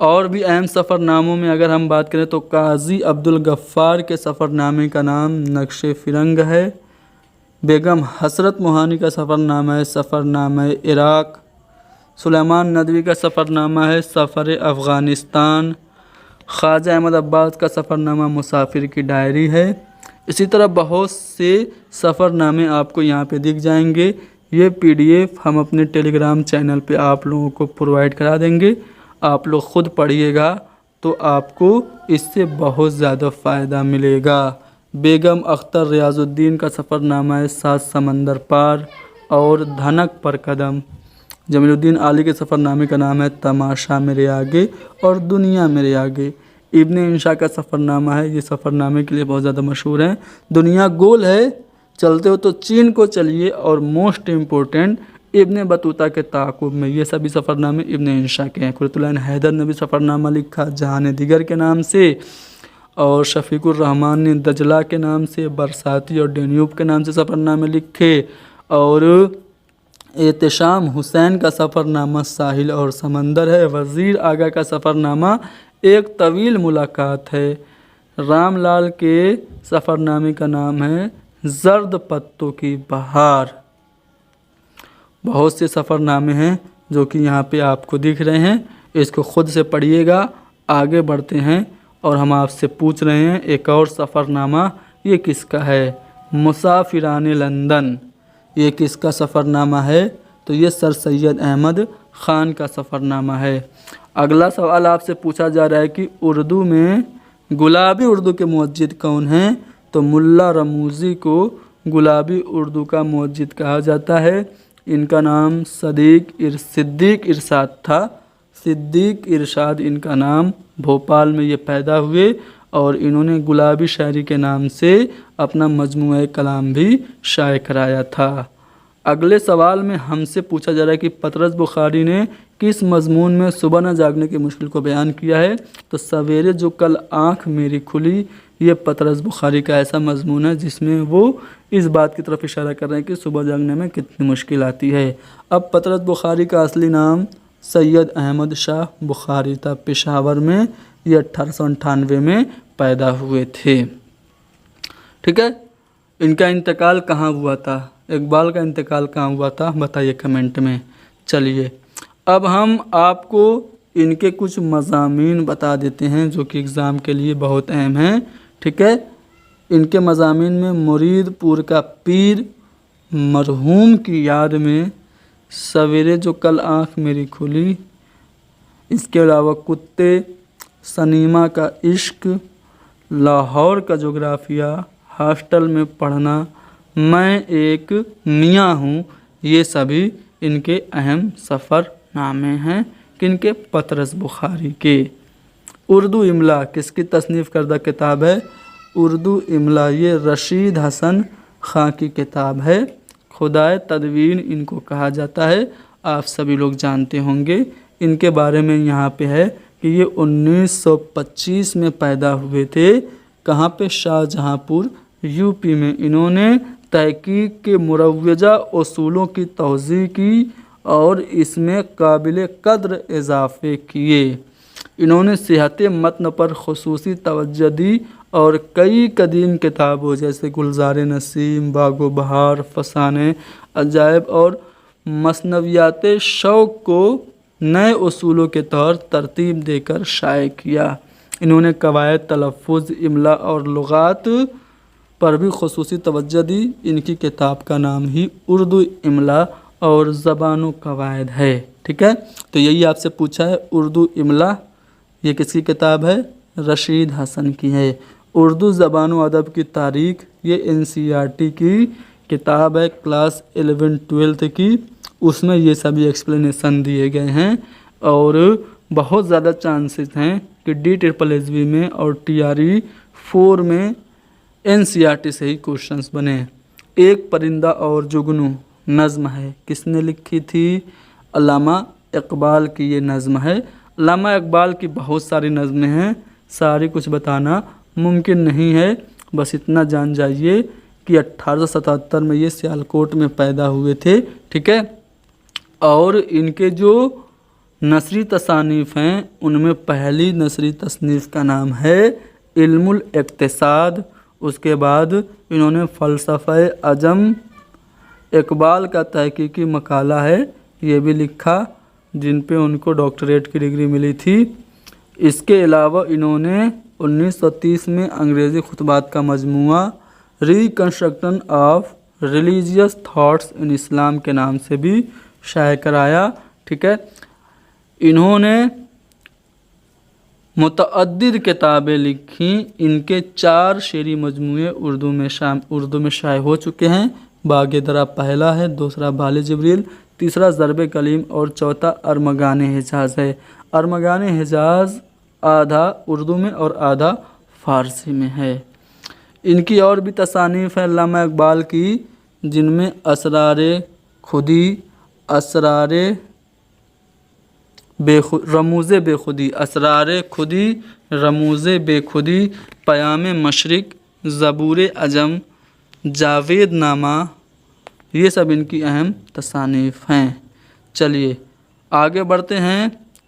اور بھی اہم سفر ناموں میں اگر ہم بات کریں تو قاضی عبد الغفار کے سفر نامے کا نام نقش فرنگ ہے، بیگم حسرت موہانی کا سفر نامہ ہے سفر نامہ عراق، سلیمان ندوی کا سفر نامہ ہے سفر افغانستان، خواجہ احمد عباس کا سفر نامہ مسافر کی ڈائری ہے۔ اسی طرح بہت سے سفر نامے آپ کو یہاں پہ دکھ جائیں گے۔ یہ PDF ہم اپنے ٹیلی گرام چینل پہ آپ لوگوں کو پرووائڈ کرا دیں گے، آپ لوگ خود پڑھیے گا تو آپ کو اس سے بہت زیادہ فائدہ ملے گا۔ بیگم اختر ریاض الدین کا سفر نامہ ہے 7 سمندر پار اور دھنک پر قدم، جمیل الدین عالی کے سفر نامے کا نام ہے تماشا میرے آگے اور دنیا میرے آگے۔ ابن انشا کا سفر نامہ ہے، یہ سفر نامے کے لیے بہت زیادہ مشہور ہیں، دنیا گول ہے چلتے ہو تو چین کو چلیے، اور موسٹ امپورٹنٹ ابن بطوطہ کے تعاقب میں، یہ سبھی سفر نامے ابن انشا کے ہیں۔ قرۃ العین حیدر نے بھی سفر نامہ لکھا جہان دیگر کے نام سے، اور شفیق الرحمان نے دجلہ کے نام سے، برساتی اور ڈینیوب کے نام سے سفر نامے لکھے، اور احتشام حسین کا سفر نامہ ساحل اور سمندر ہے۔ وزیر آگا کا سفر نامہ ایک طویل ملاقات ہے۔ رام لال کے سفر نامے کا نام ہے زرد پتوں کی بہار۔ بہت سے سفر نامے ہیں جو کہ یہاں پہ آپ کو دکھ رہے ہیں، اس کو خود سے پڑھیے گا۔ آگے بڑھتے ہیں اور ہم آپ سے پوچھ رہے ہیں ایک اور سفر نامہ یہ کس کا ہے؟ مسافران لندن، یہ کس کا سفر نامہ ہے؟ تو یہ سر سید احمد خان کا سفر نامہ ہے۔ اگلا سوال آپ سے پوچھا جا رہا ہے کہ اردو میں گلابی اردو کے موجد کون ہیں؟ تو ملا رموزی کو گلابی اردو کا موجد کہا جاتا ہے۔ ان کا نام صدیق ارشاد تھا۔ صدیق ارشاد ان کا نام، بھوپال میں یہ پیدا ہوئے اور انہوں نے گلابی شاعری کے نام سے اپنا مجموعہ کلام بھی شائع کرایا تھا۔ اگلے سوال میں ہم سے پوچھا جا رہا ہے کہ پطرس بخاری نے کس مضمون میں صبح نہ جاگنے کی مشکل کو بیان کیا ہے؟ تو سویرے جو کل آنکھ میری کھلی، یہ پطرس بخاری کا ایسا مضمون ہے جس میں وہ اس بات کی طرف اشارہ کر رہے ہیں کہ صبح جاگنے میں کتنی مشکل آتی ہے۔ اب پطرس بخاری کا اصلی نام سید احمد شاہ بخاری تھا، پشاور میں یہ 1898 میں پیدا ہوئے تھے۔ ٹھیک ہے، ان کا انتقال کہاں ہوا تھا؟ اقبال کا انتقال کہاں ہوا تھا بتائیے کمنٹ میں۔ چلیے اب ہم آپ کو ان کے کچھ مضامین بتا دیتے ہیں جو کہ اگزام کے لیے بہت اہم ہیں۔ ٹھیک ہے، ان کے مضامین میں مرید پور کا پیر، مرحوم کی یاد میں، سویرے جو کل آنکھ میری کھلی، اس کے علاوہ کتے، سنیما کا عشق، لاہور کا جغرافیہ، ہاسٹل میں پڑھنا، میں ایک میاں ہوں، یہ سبھی ان کے اہم سفر نامے ہیں۔ کن کے؟ پطرس بخاری کے۔ اردو املا کس کی تصنیف کردہ کتاب ہے؟ اردو املا یہ رشید حسن خان کی کتاب ہے۔ خدائے تدوین ان کو کہا جاتا ہے، آپ سبھی لوگ جانتے ہوں گے۔ ان کے بارے میں یہاں پہ ہے کہ یہ 1925 میں پیدا ہوئے تھے۔ کہاں پہ؟ شاہجہاں پور، یو پی میں۔ انہوں نے تحقیق کے مروجہ اصولوں کی توضیح کی اور اس میں قابل قدر اضافے کیے۔ انہوں نے صحت متن پر خصوصی توجہ دی اور کئی قدیم کتابوں جیسے گلزار نسیم، باغ و بہار، فسانے عجائب اور مثنویات شوق کو نئے اصولوں کے طور ترتیب دے کر شائع کیا۔ انہوں نے قواعد تلفظ، املا اور لغات پر بھی خصوصی توجہ دی۔ ان کی کتاب کا نام ہی اردو املا اور زبان و قواعد ہے۔ ٹھیک ہے، تو یہی آپ سے پوچھا ہے اردو املا یہ کس کی کتاب ہے؟ رشید حسن کی ہے۔ اردو زبان و ادب کی تاریخ یہ NCERT کی کتاب ہے، کلاس 11-12 کی، اس میں یہ سبھی ایکسپلینیشن دیے گئے ہیں اور بہت زیادہ چانسز ہیں کہ DSSB میں اور TRE 4 میں NCERT سے ہی کوشچنس بنے۔ ایک پرندہ اور جگنو نظم ہے، کس نے لکھی تھی؟ علامہ اقبال کی یہ نظم ہے۔ علامہ اقبال کی بہت ساری نظمیں ہیں، ساری کچھ بتانا ممکن نہیں ہے، بس اتنا جان جائیے کہ 1877 میں یہ سیالکوٹ میں پیدا ہوئے تھے۔ ٹھیک ہے، اور ان کے جو نثری تصانیف ہیں ان میں پہلی نثری تصنیف کا نام ہے علم الاقتصاد۔ اس کے بعد انہوں نے فلسفہ عجم، اقبال کا تحقیقی مقالہ ہے یہ بھی لکھا جن پہ ان کو ڈاکٹریٹ کی ڈگری ملی تھی۔ اس کے علاوہ انہوں نے 1930 میں انگریزی خطبات کا مجموعہ reconstruction of religious thoughts in Islam کے نام سے بھی شائع کرایا۔ ٹھیک ہے، انہوں نے متعدد کتابیں لکھیں۔ ان کے 4 شعری مجموعے اردو میں شائع ہو چکے ہیں۔ باغ درا پہلا ہے، دوسرا بال جبریل، تیسرا ضرب کلیم اور چوتھا ارمغان حجاز ہے۔ ارمغان حجاز آدھا اردو میں اور آدھا فارسی میں ہے۔ ان کی اور بھی تصانیف ہیں علامہ اقبال کی جن میں اسرار خودی، رموز بے خودی، اسرار خودی، رموز بے خودی، پیام مشرق، زبور عجم، جاوید نامہ، یہ سب ان کی اہم تصانیف ہیں۔ چلیے آگے بڑھتے ہیں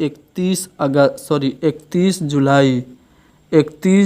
31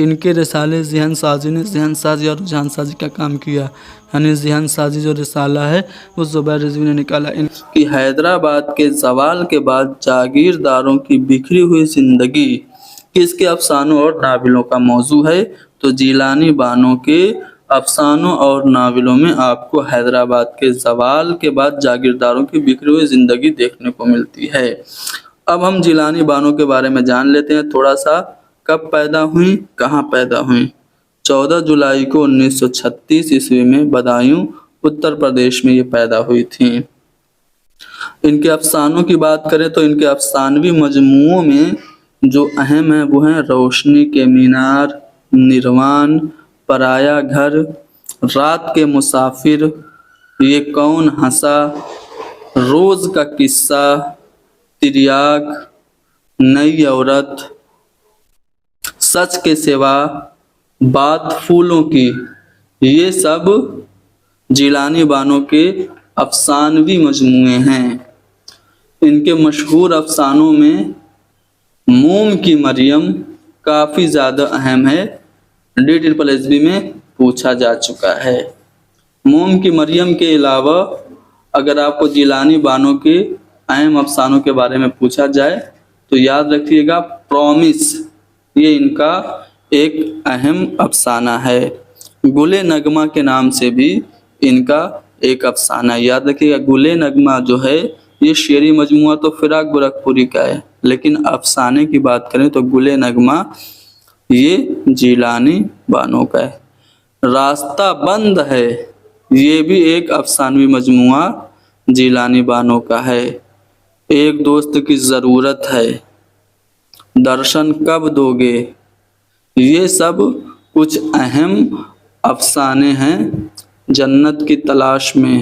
ان کے رسالے ذہن سازی نے ذہن سازی اور رجحان سازی کا کام کیا، یعنی ذہن سازی جو رسالہ ہے وہ زبیر رضوی نے نکالا۔ ان کی حیدرآباد کے زوال کے بعد جاگیرداروں کی بکھری ہوئی زندگی کس کے افسانوں اور ناولوں کا موضوع ہے؟ تو جیلانی بانو کے افسانوں اور ناولوں میں آپ کو حیدرآباد کے زوال کے بعد جاگیرداروں کی بکھری ہوئی زندگی دیکھنے کو ملتی ہے۔ اب ہم جیلانی بانو کے بارے میں جان لیتے ہیں تھوڑا سا۔ کب پیدا ہوئیں، کہاں پیدا ہوئیں؟ 14 جولائی کو 1936 عیسوی میں بدایوں اتر پردیش میں یہ پیدا ہوئی تھیں۔ ان کے افسانوں کی بات کریں تو ان کے افسانوی مجموعوں میں جو اہم ہیں وہ ہیں روشنی کے مینار، نروان، پرایا گھر، رات کے مسافر، یہ کون ہنسا، روز کا قصہ، تریاک، نئی عورت، سچ کے سوا، بات پھولوں کی، یہ سب جیلانی بانو کے افسانوی مجموعے ہیں۔ ان کے مشہور افسانوں میں موم کی مریم کافی زیادہ اہم ہے، DSSB میں پوچھا جا چکا ہے۔ موم کی مریم کے علاوہ اگر آپ کو جیلانی بانو کے اہم افسانوں کے بارے میں پوچھا جائے تو یاد رکھیے گا پرومس، یہ ان کا ایک اہم افسانہ ہے۔ گل نغمہ کے نام سے بھی ان کا ایک افسانہ ہے، یاد رکھیے گا۔ گل نغمہ جو ہے یہ شعری مجموعہ تو فراق گورکھپوری کا ہے، لیکن افسانے کی بات کریں تو گل نغمہ یہ جیلانی بانو کا ہے۔ راستہ بند ہے، یہ بھی ایک افسانوی مجموعہ جیلانی بانو کا ہے۔ ایک دوست کی ضرورت ہے، درشن کب دو گے، یہ سب کچھ اہم افسانے ہیں جنت کی تلاش میں،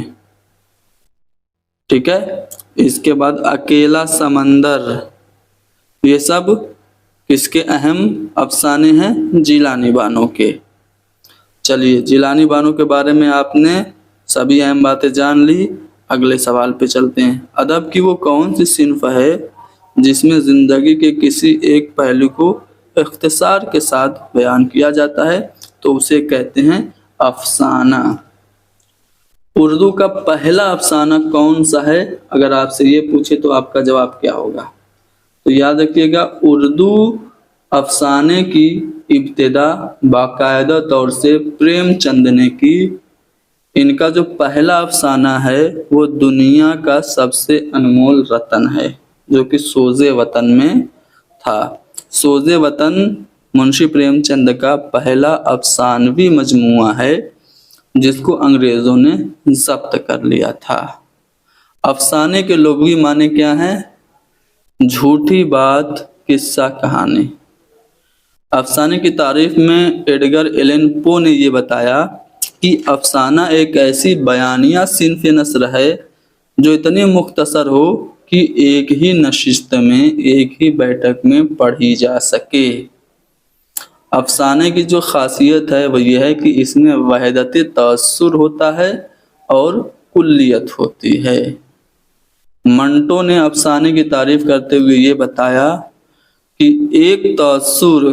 ٹھیک ہے۔ اس کے بعد اکیلا سمندر، یہ سب کس کے اہم افسانے ہیں؟ جیلانی بانو کے۔ چلیے جیلانی بانو کے بارے میں آپ نے سبھی اہم باتیں جان لی، اگلے سوال پہ چلتے ہیں۔ ادب کی وہ کون سی صنف ہے جس میں زندگی کے کسی ایک پہلو کو اختصار کے ساتھ بیان کیا جاتا ہے؟ تو اسے کہتے ہیں افسانہ۔ اردو کا پہلا افسانہ کون سا ہے؟ اگر آپ سے یہ پوچھے تو آپ کا جواب کیا ہوگا؟ تو یاد رکھیے گا اردو افسانے کی ابتدا باقاعدہ طور سے پریم چند نے کی۔ ان کا جو پہلا افسانہ ہے وہ دنیا کا سب سے انمول رتن ہے، جو کہ سوز وطن میں تھا۔ سوز وطن منشی پریم چند کا پہلا افسانوی مجموعہ ہے جس کو انگریزوں نے ضبط کر لیا تھا۔ افسانے کے لغوی معنی کیا ہیں؟ جھوٹی بات، قصہ کہانی۔ افسانے کی تعریف میں ایڈگر ایلن پو نے یہ بتایا کہ افسانہ ایک ایسی بیانیہ صنف نثر ہے جو اتنی مختصر ہو کہ ایک ہی نشست میں، ایک ہی بیٹھک میں پڑھی جا سکے۔ افسانے کی جو خاصیت ہے وہ یہ ہے کہ اس میں وحدت تأثر ہوتا ہے اور کلیت ہوتی ہے۔ منٹو نے افسانے کی تعریف کرتے ہوئے یہ بتایا کہ ایک تأثر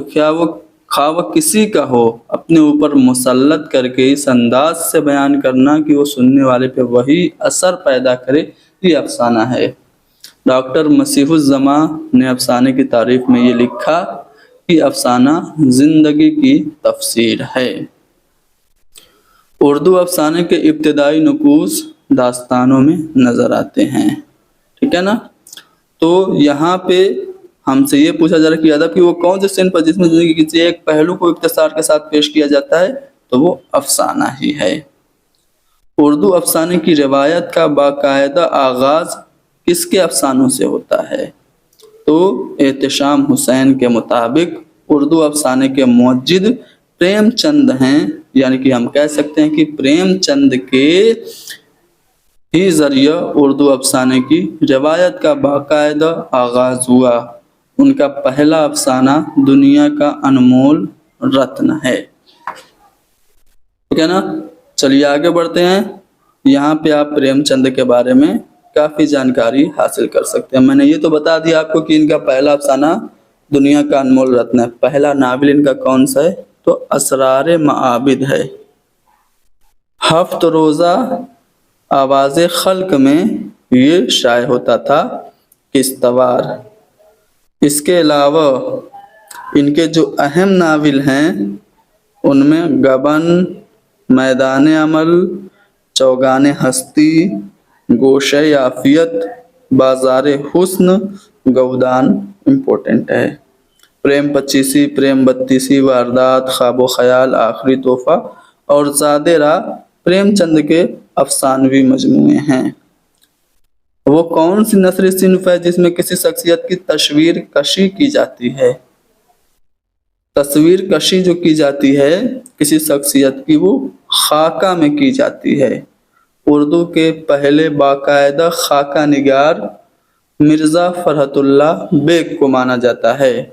خواہ وہ کسی کا ہو، اپنے اوپر مسلط کر کے اس انداز سے بیان کرنا کہ وہ سننے والے پہ وہی اثر پیدا کرے، یہ افسانہ ہے۔ ڈاکٹر مسیح الزماں نے افسانے کی تعریف میں یہ لکھا کہ افسانہ زندگی کی تفسیر ہے۔ اردو افسانے کے ابتدائی نقوش داستانوں میں نظر آتے ہیں، ٹھیک ہے نا۔ تو یہاں پہ ہم سے یہ پوچھا جا رہا ہے کہ ادب کی وہ کون سے صنف ہے جس میں زندگی کے کسی ایک پہلو کو اختصار کے ساتھ پیش کیا جاتا ہے؟ تو وہ افسانہ ہی ہے۔ اردو افسانے کی روایت کا باقاعدہ آغاز کس کے افسانوں سے ہوتا ہے؟ تو احتشام حسین کے مطابق اردو افسانے کے موجد پریم چند ہیں، یعنی کہ ہم کہہ سکتے ہیں کہ پریم چند کے ہی ذریعہ اردو افسانے کی روایت کا باقاعدہ آغاز ہوا۔ ان کا پہلا افسانہ دنیا کا انمول رتن ہے، ٹھیک ہے نا۔ چلیے آگے بڑھتے ہیں۔ یہاں پہ آپ پریم چند کے بارے میں کافی جانکاری حاصل کر سکتے ہیں۔ میں نے یہ تو بتا دیا آپ کو کہ ان کا پہلا افسانہ دنیا کا انمول رتن ہے۔ پہلا ناول ان کا کون سا ہے؟ تو اسرار معابد ہے۔ ہفت روزہ آواز خلق میں یہ شائع ہوتا تھا کشتوار۔ اس کے علاوہ ان کے جو اہم ناول ہیں ان میں گبن، میدان عمل، چوگان ہستی، گوشہ عافیت، بازار حسن، گودان امپورٹنٹ ہے۔ پریم پچیسی، پریم بتیسی، واردات، خواب و خیال، آخری تحفہ اور زادِ راہ پریم چند کے افسانوی مجموعے ہیں۔ وہ کون سی نثری صنف ہے جس میں کسی شخصیت کی تصویر کشی کی جاتی ہے؟ تصویر کشی جو کی جاتی ہے کسی شخصیت کی وہ خاکہ میں کی جاتی ہے۔ اردو کے پہلے باقاعدہ خاکہ نگار مرزا فرحت اللہ بیگ کو مانا جاتا ہے۔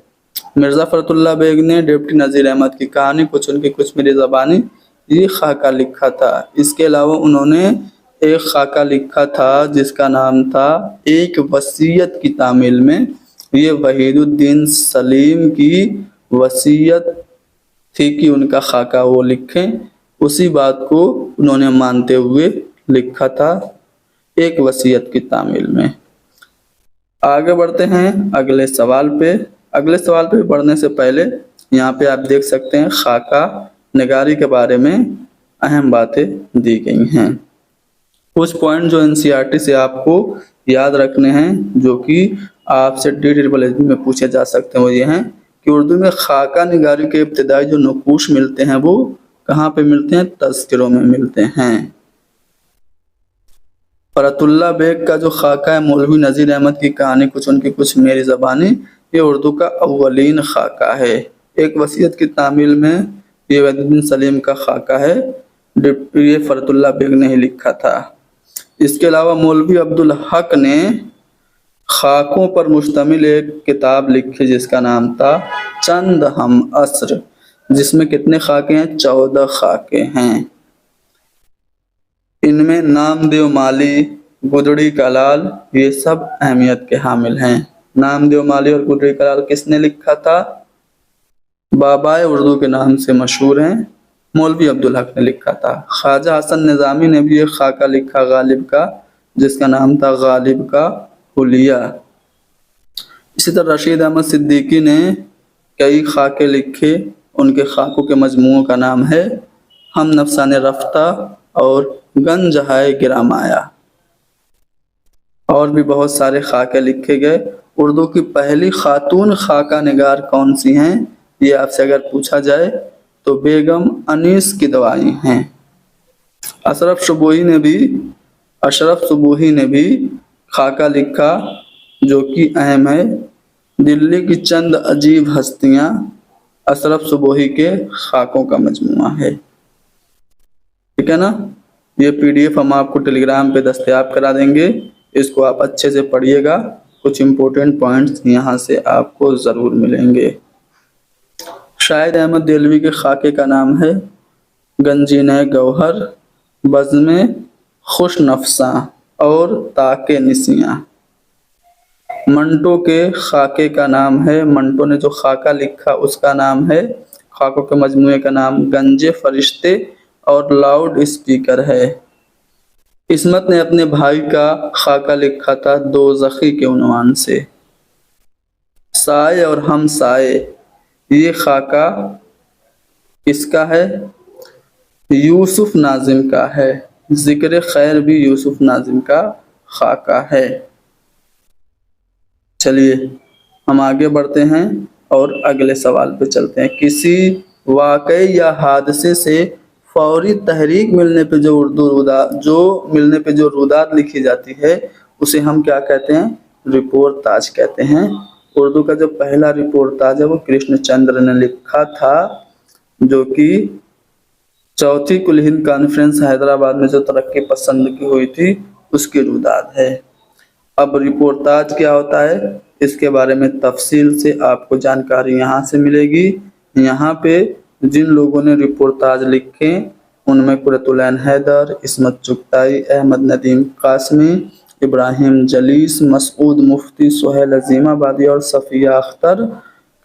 مرزا فرحت اللہ بیگ نے ڈپٹی نذیر احمد کی کہانی کچھ ان کی کچھ میری زبانی یہ خاکہ لکھا تھا۔ اس کے علاوہ انہوں نے ایک خاکہ لکھا تھا جس کا نام تھا ایک وصیت کی تعمیل میں۔ یہ وحید الدین سلیم کی وصیت تھی کہ ان کا خاکہ وہ لکھیں، اسی بات کو انہوں نے مانتے ہوئے لکھا تھا ایک وصیت کی تعمیل میں۔ آگے بڑھتے ہیں اگلے سوال پہ۔ اگلے سوال پہ بڑھنے سے پہلے یہاں پہ آپ دیکھ سکتے ہیں خاکہ نگاری کے بارے میں اہم باتیں دی گئی ہیں۔ کچھ پوائنٹ جو NCERT سے آپ کو یاد رکھنے ہیں جو کہ آپ سے DDSS میں پوچھے جا سکتے ہیں وہ یہ ہیں کہ اردو میں خاکہ نگاری کے ابتدائی جو نقوش ملتے ہیں وہ کہاں پہ ملتے ہیں؟ تذکروں میں ملتے ہیں۔ فرحت اللہ بیگ کا جو خاکہ ہے مولوی نذیر احمد کی کہانی کچھ ان کی کچھ میری زبانی یہ اردو کا اولین خاکہ ہے۔ ایک وصیت کی تعمیل میں یہ وحید الدین سلیم کا خاکہ ہے، یہ فرحت اللہ بیگ نے ہی لکھا تھا۔ اس کے علاوہ مولوی عبدالحق نے خاکوں پر مشتمل ایک کتاب لکھی جس کا نام تھا چند ہم عصر، جس میں کتنے خاکے ہیں؟ 14 خاکے ہیں۔ ان میں نامدیو مالی، گدڑی کلال یہ سب اہمیت کے حامل ہیں۔ نامدیو مالی اور گدڑی کلال کس نے لکھا تھا؟ بابائے اردو کے نام سے مشہور ہیں، مولوی عبدالحق نے لکھا تھا۔ خواجہ حسن نظامی نے بھی ایک خاکہ لکھا غالب کا جس کا نام تھا غالب کا حلیہ۔ اسی طرح رشید احمد صدیقی نے کئی خاکے لکھے، ان کے خاکوں کے مجموعوں کا نام ہے ہم نفسان رفتہ اور گنجہائے گرامایا۔ اور بھی بہت سارے خاکے لکھے گئے۔ اردو کی پہلی خاتون خاکہ نگار کون سی ہیں؟ یہ آپ سے اگر پوچھا جائے تو بیگم انیس کی دوائی ہیں۔ اشرف صبوحی نے بھی خاکہ لکھا جو کہ اہم ہے۔ دلی کی چند عجیب ہستیاں اشرف صبوحی کے خاکوں کا مجموعہ ہے۔ ٹھیک ہے نا؟ یہ PDF ہم آپ کو ٹیلی گرام پہ دستیاب کرا دیں گے، اس کو آپ اچھے سے پڑھیے گا، کچھ امپورٹنٹ پوائنٹس یہاں سے آپ کو ضرور ملیں گے۔ شاہد احمد دہلوی کے خاکے کا نام ہے گنجینہ گوہر، بزم خوش نفساں اور تاک نسیاں۔ منٹو کے خاکے کا نام ہے، منٹو نے جو خاکہ لکھا اس کا نام ہے، خاکوں کے مجموعے کا نام گنجے فرشتے اور لاؤڈ اسپیکر ہے۔ عصمت نے اپنے بھائی کا خاکہ لکھا تھا دوزخی کے عنوان سے۔ سائے اور ہم سائے یہ خاکہ کس کا ہے؟ یوسف ناظم کا ہے۔ ذکر خیر بھی یوسف ناظم کا خاکہ ہے۔ چلیے ہم آگے بڑھتے ہیں اور اگلے سوال پہ چلتے ہیں۔ کسی واقعے یا حادثے سے فوری تحریک ملنے پہ جو رودات لکھی جاتی ہے اسے ہم کیا کہتے ہیں؟ رپورتاج کہتے ہیں۔ اردو کا جو پہلا رپورتاج ہے وہ کرشن چندر نے لکھا تھا جو کہ چوتھی کل ہند کانفرنس حیدرآباد میں جو ترقی پسند کی ہوئی تھی اس کی رودات ہے۔ اب رپورتاج کیا ہوتا ہے اس کے بارے میں تفصیل سے آپ کو جانکاری یہاں سے ملے گی۔ یہاں پہ جن لوگوں نے رپورتاج لکھے ان میں قرۃ العین حیدر، عصمت چغتائی، احمد ندیم قاسمی، ابراہیم جلیس، مسعود مفتی، سہیل عظیم آبادی اور صفیہ اختر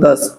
10।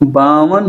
52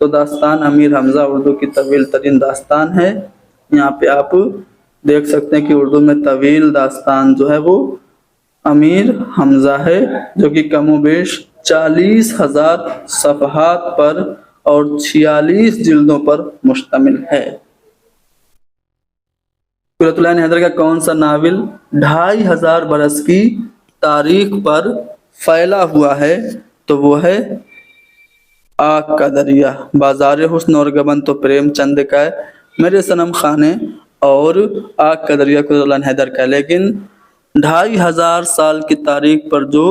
تو داستان امیر حمزہ اردو کی طویل ترین داستان ہے۔ یہاں پہ آپ دیکھ سکتے ہیں کہ اردو میں طویل داستان جو ہے وہ امیر حمزہ ہے، جو کہ کم و بیش 40,000 صفحات پر اور 46 جلدوں پر مشتمل ہے۔ قرۃ العین حیدر کا کون سا ناول 2500 برس کی تاریخ پر پھیلا ہوا ہے؟ تو وہ ہے آگ کا دریا۔ بازار حسن اور گبن تو پریم چند کا ہے، میرے صنم خانے اور آگ کا دریا قرۃ العین حیدر کا ہے، لیکن 2500 سال کی تاریخ پر جو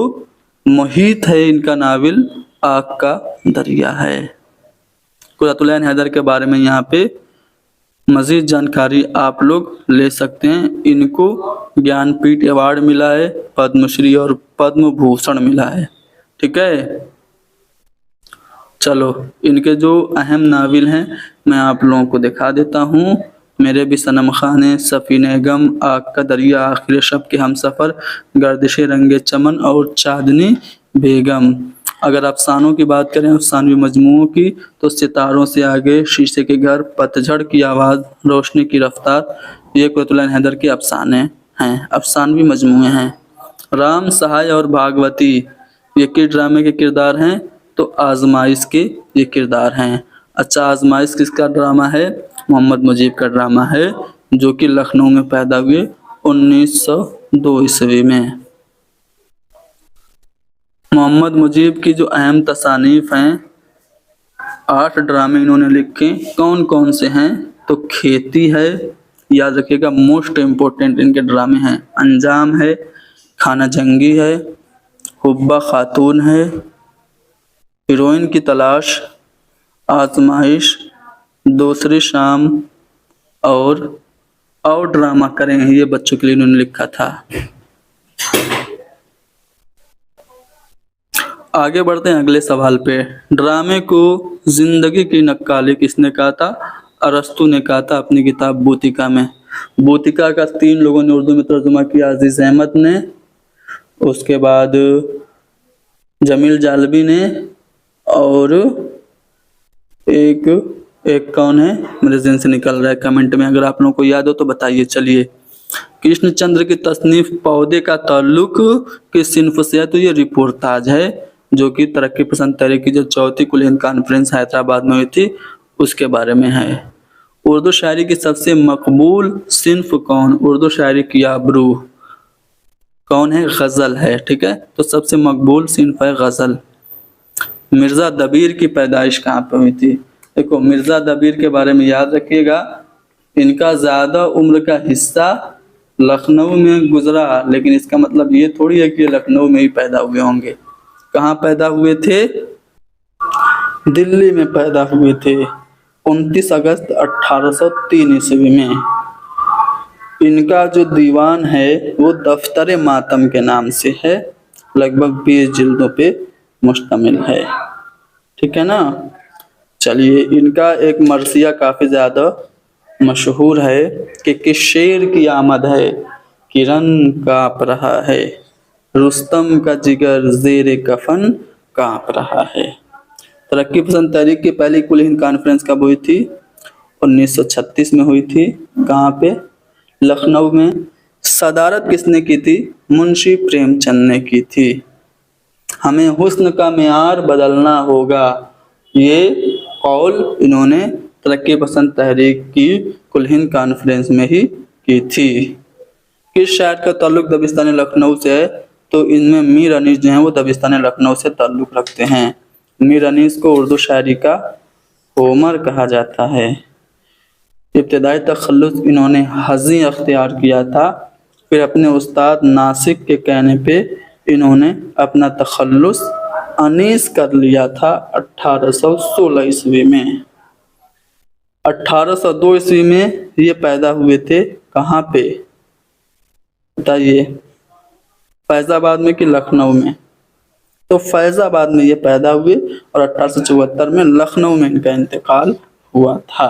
محیط ہے ان کا ناول آگ کا دریا ہے۔ قرۃ العین حیدر کے بارے میں یہاں پہ مزید جانکاری آپ لوگ لے سکتے ہیں۔ ان کو گیان پیٹھ ایوارڈ ملا ہے، پدم شری اور پدم بھوشن ملا ہے، ٹھیک ہے۔ چلو ان کے جو اہم ناول ہیں میں آپ لوگوں کو دکھا دیتا ہوں۔ میرے بھی صنم خانے، سفینہ غم، آگ کا دریا، آخر شب کے ہم سفر، گردش رنگ چمن اور چاندنی بیگم۔ اگر افسانوں کی بات کریں، افسانوی مجموعوں کی، تو ستاروں سے آگے، شیشے کے گھر، پتجھڑ کی آواز، روشنی کی رفتار، یہ قرۃ العین حیدر کے افسانے ہیں، افسانوی مجموعے ہیں۔ رام سہائے اور بھاگوتی یہ کس ڈرامے کے کردار ہیں؟ تو آزمائش کے یہ کردار ہیں۔ اچھا، آزمائش کس کا ڈرامہ ہے؟ محمد مجیب کا ڈرامہ ہے، جو کہ لکھنؤ میں پیدا ہوئے 1902 عیسوی میں۔ محمد مجیب کی جو اہم تصانیف ہیں، 8 ڈرامے انہوں نے لکھے، کون کون سے ہیں؟ تو کھیتی ہے، یاد رکھیے گا، موسٹ امپورٹنٹ ان کے ڈرامے ہیں۔ انجام ہے، خانہ جنگی ہے، حبہ خاتون ہے، ہیروئن کی تلاش، آزمائش، دوسری شام اور ڈرامہ کریں، یہ بچوں کے لیے انہوں نے لکھا تھا۔ آگے بڑھتے ہیں اگلے سوال پہ۔ ڈرامے کو زندگی کی نقالی کس نے کہا تھا؟ ارسطو نے کہا تھا اپنی کتاب بوتیکا میں۔ بوتیکا کا 3 لوگوں نے اردو میں ترجمہ کیا، عزیز احمد نے، اس کے بعد جمیل جالبی نے، اور ایک کون ہے میرے ذہن سے نکل رہا ہے، کمنٹ میں اگر آپ لوگوں کو یاد ہو تو بتائیے۔ چلیے، کرشن چندر کی تصنیف پودے کا تعلق کس صنف سے ہے؟ تو یہ رپورتاج ہے، جو کہ ترقی پسند تحریک کی جو 4تھی کل ہند کانفرنس حیدرآباد میں ہوئی تھی اس کے بارے میں ہے۔ اردو شاعری کی سب سے مقبول صنف کون؟ اردو شاعری کی آبرو کون ہے؟ غزل ہے، ٹھیک ہے۔ تو سب سے مقبول صنف ہے غزل۔ مرزا دبیر کی پیدائش کہاں پہ ہوئی تھی؟ دیکھو، مرزا دبیر کے بارے میں یاد رکھیے گا، ان کا زیادہ عمر کا حصہ لکھنؤ میں گزرا، لیکن اس کا مطلب یہ تھوڑی ہے کہ یہ لکھنؤ میں ہی پیدا ہوئے ہوں گے۔ کہاں پیدا ہوئے تھے؟ دلی میں پیدا ہوئے تھے، 29 اگست 1803 عیسوی میں۔ ان کا جو دیوان ہے وہ دفتر ماتم کے نام سے ہے، لگ بھگ 20 جلدوں پہ مشتمل ہے، ٹھیک ہے نا۔ چلیے، ان کا ایک مرثیہ کافی زیادہ مشہور ہے کہ کس شیر کی آمد ہے، کرن کانپ رہا ہے، رستم کا جگر زیر کفن کانپ رہا ہے۔ ترقی پسند تحریک کی پہلی کل ہند کانفرنس کب ہوئی تھی؟ 1936 میں ہوئی تھی۔ کہاں پہ؟ لکھنؤ میں۔ صدارت کس نے کی تھی؟ منشی پریم چند نے کی تھی۔ ہمیں حسن کا معیار بدلنا ہوگا، یہ قول انہوں نے ترقی پسند تحریک کی کل ہند کانفرنس میں ہی کی تھی۔ کس شاعر کا تعلق دبستان لکھنؤ سے ہے؟ تو ان میں میر انیس جو ہیں وہ دبستان لکھنؤ سے تعلق رکھتے ہیں۔ میر انیس کو اردو شاعری کا ہومر کہا جاتا ہے۔ ابتدائی تخلص انہوں نے حزیں اختیار کیا تھا، پھر اپنے استاد ناسک کے کہنے پہ انہوں نے اپنا تخلص انیس کر لیا تھا 1816 عیسوی میں۔ 1802 عیسوی میں یہ پیدا ہوئے تھے، کہاں پہ بتائیے؟ فیض آباد میں کہ لکھنؤ میں؟ تو فیض آباد میں یہ پیدا ہوئے اور 1874 میں لکھنؤ میں ان کا انتقال ہوا تھا۔